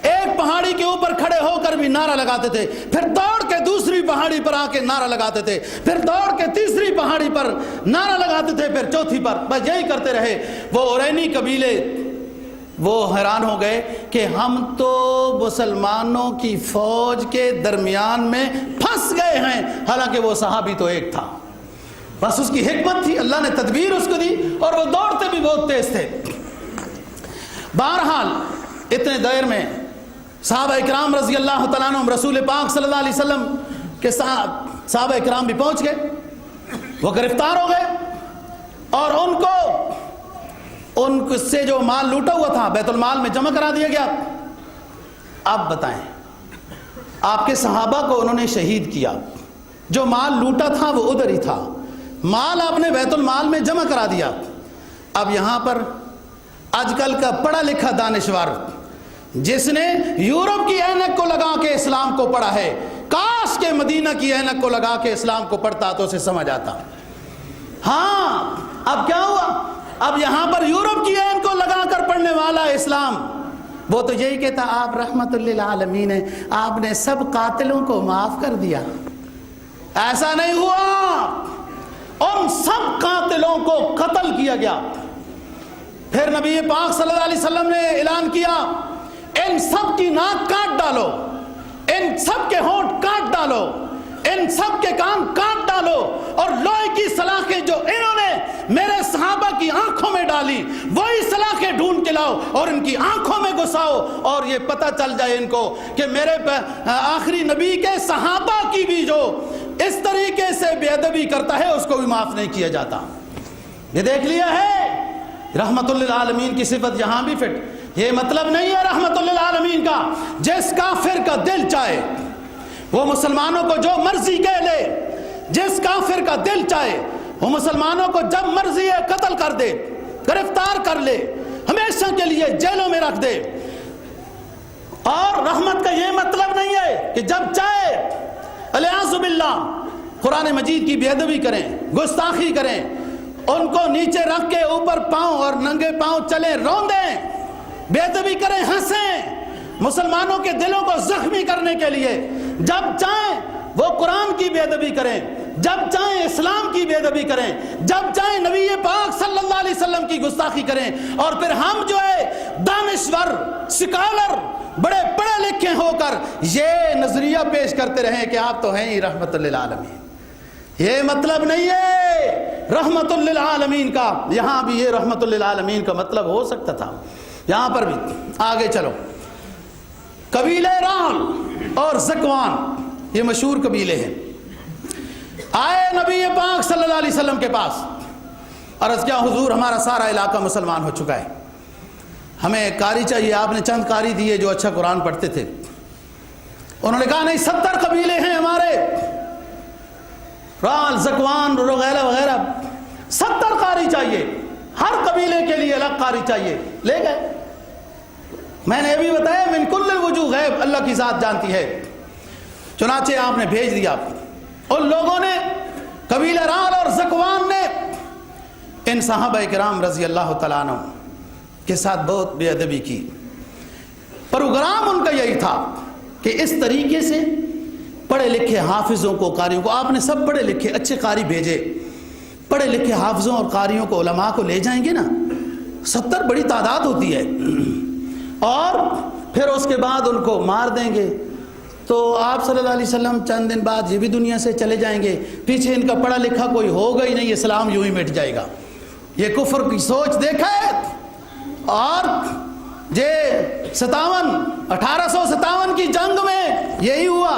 ایک پہاڑی کے اوپر کھڑے ہو کر بھی نعرہ لگاتے تھے، پھر دوڑ کے دوسری پہاڑی پر آ کے نعرہ لگاتے تھے، پھر دوڑ کے تیسری پہاڑی پر نعرہ لگاتے تھے، پھر چوتھی پر، بس یہی کرتے رہے۔ وہ عرینی قبیلے وہ حیران ہو گئے کہ ہم تو مسلمانوں کی فوج کے درمیان میں پھنس گئے ہیں، حالانکہ وہ صحابی تو ایک تھا۔ بس اس کی حکمت تھی، اللہ نے تدبیر اس کو دی، اور وہ دوڑتے بھی بہت تیز تھے۔ بہرحال اتنے دیر میں صحابہ اکرام رضی اللہ تعالیٰ عنہم رسول پاک صلی اللہ علیہ وسلم کے ساتھ صحابہ اکرام بھی پہنچ گئے، وہ گرفتار ہو گئے، اور ان سے جو مال لوٹا ہوا تھا بیت المال میں جمع کرا دیا گیا۔ اب بتائیں، آپ کے صحابہ کو انہوں نے شہید کیا، جو مال لوٹا تھا وہ ادھر ہی تھا، مال آپ نے بیت المال میں جمع کرا دیا۔ اب یہاں پر آج کل کا پڑھا لکھا دانشور جس نے یورپ کی اینک کو لگا کے اسلام کو پڑھا ہے، کاش کے مدینہ کی اینک کو لگا کے اسلام کو پڑھتا تو اسے سمجھ آتا۔ ہاں، اب کیا ہوا؟ اب یہاں پر یورپ کی اینک کو لگا کر پڑھنے والا اسلام، وہ تو یہی کہتا آپ رحمت للعالمین ہیں، آپ نے سب قاتلوں کو معاف کر دیا۔ ایسا نہیں ہوا، ان سب قاتلوں کو قتل کیا گیا۔ پھر نبی پاک صلی اللہ علیہ وسلم نے اعلان کیا، ان سب کی ناک کاٹ ڈالو، ان سب کے ہونٹ کاٹ ڈالو، ان سب کے کان کاٹ ڈالو، اور لوہے کی سلاخیں جو انہوں نے میرے صحابہ کی آنکھوں میں ڈالی وہی سلاخیں ڈھونڈ کے لاؤ اور ان کی آنکھوں میں گھساؤ، اور یہ پتہ چل جائے ان کو کہ میرے آخری نبی کے صحابہ کی بھی جو اس طریقے سے بے ادبی کرتا ہے اس کو بھی معاف نہیں کیا جاتا۔ یہ دیکھ لیا ہے، رحمت للعالمین کی صفت یہاں بھی فٹ۔ یہ مطلب نہیں ہے رحمت للعالمین کا جس کافر کا دل چاہے وہ مسلمانوں کو جو مرضی کہہ لے، جس کافر کا دل چاہے وہ مسلمانوں کو جب مرضی ہے قتل کر دے، گرفتار کر لے، ہمیشہ کے لیے جیلوں میں رکھ دے۔ اور رحمت کا یہ مطلب نہیں ہے کہ جب چاہے الیاذ باللہ قرآن مجید کی بے ادبی کریں، گستاخی کریں، ان کو نیچے رکھ کے اوپر پاؤں اور ننگے پاؤں چلیں، روندیں، بے ادبی کریں، ہنسیں، مسلمانوں کے دلوں کو زخمی کرنے کے لیے۔ جب چاہیں وہ قرآن کی بے ادبی کریں، جب چاہیں اسلام کی بے ادبی کریں، جب چاہیں نبی پاک صلی اللہ علیہ وسلم کی گستاخی کریں، اور پھر ہم جو ہے دانشور، سکالر، بڑے پڑھے لکھے ہو کر یہ نظریہ پیش کرتے رہیں کہ آپ تو ہیں ہی رحمت للعالمین۔ یہ مطلب نہیں ہے رحمت للعالمین کا، یہاں بھی یہ رحمت للعالمین کا مطلب ہو سکتا تھا، یہاں پر بھی۔ آگے چلو، قبیلہ رعل اور زکوان یہ مشہور قبیلے ہیں، آئے نبی پاک صلی اللہ علیہ وسلم کے پاس، عرض کیا حضور ہمارا سارا علاقہ مسلمان ہو چکا ہے، ہمیں قاری چاہیے، آپ نے چند قاری دیے جو اچھا قرآن پڑھتے تھے۔ انہوں نے کہا نہیں، 70 قبیلے ہیں ہمارے، رعل، زکوان وغیرہ وغیرہ، 70 قاری چاہیے، ہر قبیلے کے لیے الگ قاری چاہیے۔ لے گئے۔ میں نے ابھی بتایا من کل الوجوہ غیب اللہ کی ذات جانتی ہے، چنانچہ آپ نے بھیج دیا۔ ان لوگوں نے، قبیلہ رعل اور زکوان نے ان صحابہ کرام رضی اللہ تعالیٰ عنہ کے ساتھ بہت بے ادبی کی۔ پروگرام ان کا یہی تھا کہ اس طریقے سے پڑھے لکھے حافظوں کو، قاریوں کو، آپ نے سب پڑھے لکھے اچھے قاری بھیجے، پڑھے لکھے حافظوں اور قاریوں کو، علماء کو لے جائیں گے نا، 70 بڑی تعداد ہوتی ہے، اور پھر اس کے بعد ان کو مار دیں گے تو آپ صلی اللہ علیہ وسلم چند دن بعد یہ بھی دنیا سے چلے جائیں گے، پیچھے ان کا پڑھا لکھا کوئی ہوگا ہی نہیں، اسلام یوں ہی مٹ جائے گا۔ یہ کفر کی سوچ دیکھا ہے۔ اور یہ 1857 کی جنگ میں یہی ہوا،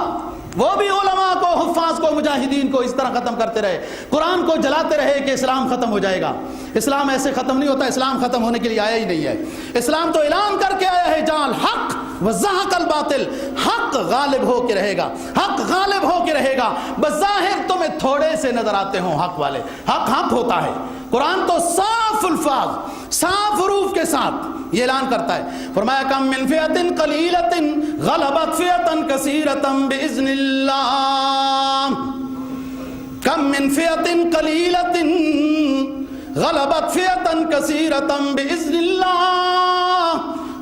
وہ بھی علماء کو، حفاظ کو، مجاہدین کو اس طرح ختم کرتے رہے، قرآن کو جلاتے رہے کہ اسلام ختم ہو جائے گا۔ اسلام ایسے ختم نہیں ہوتا، اسلام ختم ہونے کے لیے آیا ہی نہیں ہے۔ اسلام تو اعلان کر کے آیا ہے جعل الحق وزهق الباطل، حق غالب ہو کے رہے گا، حق غالب ہو کے رہے گا۔ بظاہر تمہیں تھوڑے سے نظر آتے ہوں حق والے، حق حق ہوتا ہے۔ قرآن تو صاف الفاظ، صاف حروف کے ساتھ یہ اعلان کرتا ہے۔ فرمایا کم من فئۃ قلیلۃ غلبت فئۃ کثیرۃ باذن اللہ، کم من فئۃ قلیلۃ غلبت فئۃ کثیرۃ باذن اللہ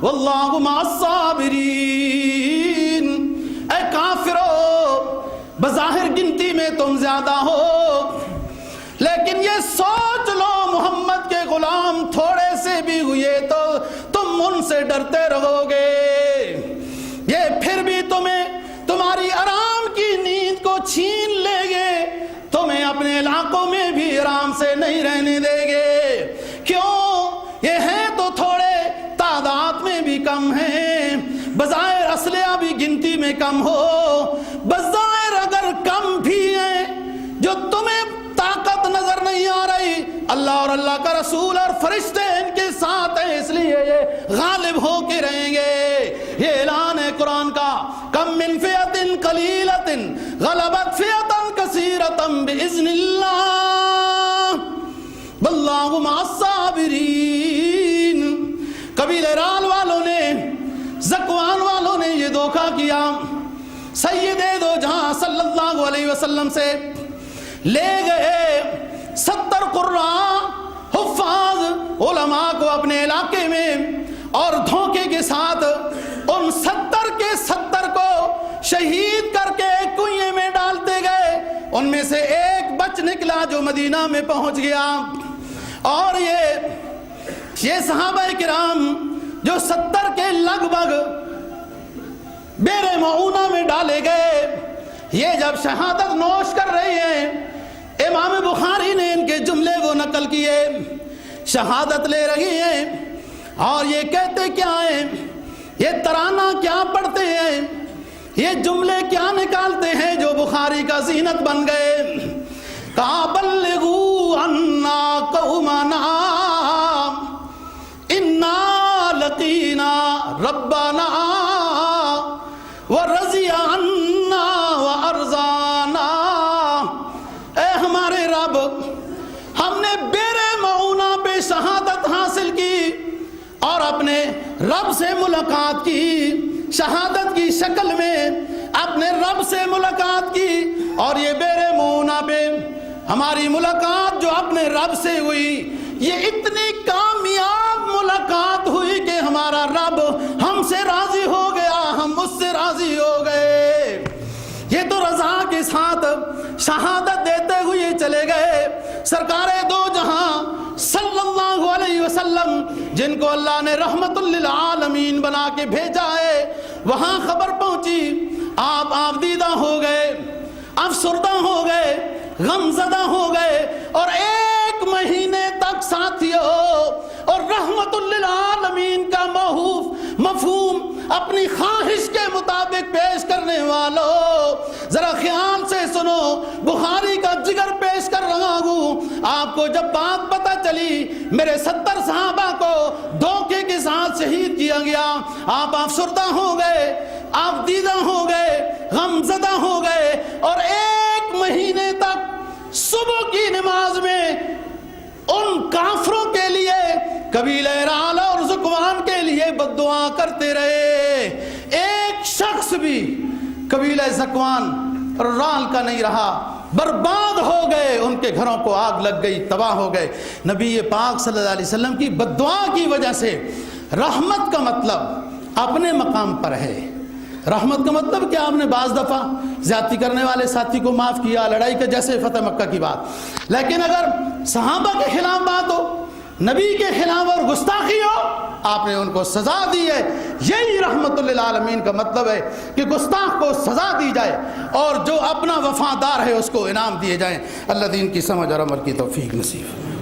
واللہ مع الصابرین۔ اے کافرو، بظاہر گنتی میں تم زیادہ ہو، لیکن یہ سوچ لو محمد کے غلام تھوڑے سے بھی ہوئے تو تم ان سے ڈرتے رہو گے، یہ پھر بھی تمہیں تمہاری آرام کی نیند کو چھین لیں گے، تمہیں اپنے علاقوں میں بھی آرام سے نہیں رہنے دیں گے۔ کیوں؟ یہ ہیں تو تھوڑے، تعداد میں بھی کم ہیں، بظاہر اسلحہ بھی گنتی میں کم ہو، بظاہر اگر کم بھی ہیں، جو تمہیں طاقت نظر نہیں آ رہی، اللہ اور اللہ کا رسول اور فرشتے ان کے ساتھ ہیں، اس لیے یہ غالب ہو کے رہیں گے۔ یہ اعلان ہے قرآن کا، کم من فئۃ قلیلۃ غلبت فئۃ کثیرۃ باذن اللہ واللہ مع الصابرین۔ قبیلہ رال والوں نے، زکوان والوں نے یہ دھوکہ کیا، سید دو جہاں صلی اللہ علیہ وسلم سے لے گئے 70 قراء حفاظ علماء کو اپنے علاقے میں، اور دھوکے کے ساتھ ان 70 کے 70 کو شہید کر کے ایک کنویں میں ڈالتے گئے۔ ان میں سے ایک بچ نکلا جو مدینہ میں پہنچ گیا، اور یہ صحابہ کرام جو 70 کے لگ بھگ بیر معونہ میں ڈالے گئے، یہ جب شہادت نوش کر رہے ہیں، امام بخاری نے ان کے جملے وہ نقل کیے، شہادت لے رہی ہیں اور یہ کہتے کیا ہیں، یہ ترانہ کیا پڑھتے ہیں، یہ جملے کیا نکالتے ہیں جو بخاری کا زینت بن گئے۔ کہا بلغوا عنا قومنا انا لقینا ربنا ورضی عنا وارضانا۔ اے ہمارے رب، ہم نے بیر معونہ پہ شہادت حاصل کی اور اپنے رب سے ملاقات کی، شہادت کی شکل میں اپنے رب سے ملاقات کی، اور یہ بیر معونہ پہ ہماری ملاقات جو اپنے رب سے ہوئی، یہ اتنی کامیاب ملاقات ہوئی کہ ہمارا رب ہم سے راضی ہو گیا، ہم اس سے راضی ہو گئے۔ یہ تو رضا کے ساتھ شہادت دیتے ہوئے چلے گئے۔ سرکار دو جہاں صلی اللہ علیہ وسلم، جن کو اللہ نے رحمت للعالمین بنا کے بھیجا ہے، وہاں خبر پہنچی، آپ دیدہ ہو گئے، افسردہ ہو گئے، غمزدہ ہو گئے، اور 1 مہینے تک ساتھیوں اور رحمت للعالمین کا مفہوم اپنی خواہش کے مطابق پیش کرنے والوں، ذرا خیال سے سنو، بخاری کا جگر پیش کر رہا ہوں۔ آپ کو جب بات پتہ چلی میرے 70 صحابہ کو دھوکے کے ساتھ شہید کیا گیا، آپ افسردہ ہو گئے، آپ دیدہ ہو گئے، غمزدہ ہو گئے، اور 1 مہینے تک صبح کی نماز میں ان کافروں کے لیے، قبیلہ رعل اور زکوان کے لیے بد دعا کرتے رہے۔ ایک شخص بھی قبیلہ زکوان اور رعل کا نہیں رہا، برباد ہو گئے، ان کے گھروں کو آگ لگ گئی، تباہ ہو گئے۔ نبی پاک صلی اللہ علیہ وسلم کی بد دعا کی وجہ سے رحمت کا مطلب اپنے مقام پر ہے۔ رحمت کا مطلب کیا؟ آپ نے بعض دفعہ زیادتی کرنے والے ساتھی کو معاف کیا، لڑائی کے جیسے فتح مکہ کی بات، لیکن اگر صحابہ کے خلاف بات ہو، نبی کے خلاف اور گستاخی ہو، آپ نے ان کو سزا دی ہے۔ یہی رحمت للعالمین کا مطلب ہے کہ گستاخ کو سزا دی جائے اور جو اپنا وفادار ہے اس کو انعام دیے جائیں۔ اللہ دین کی سمجھ اور عمل کی توفیق نصیب۔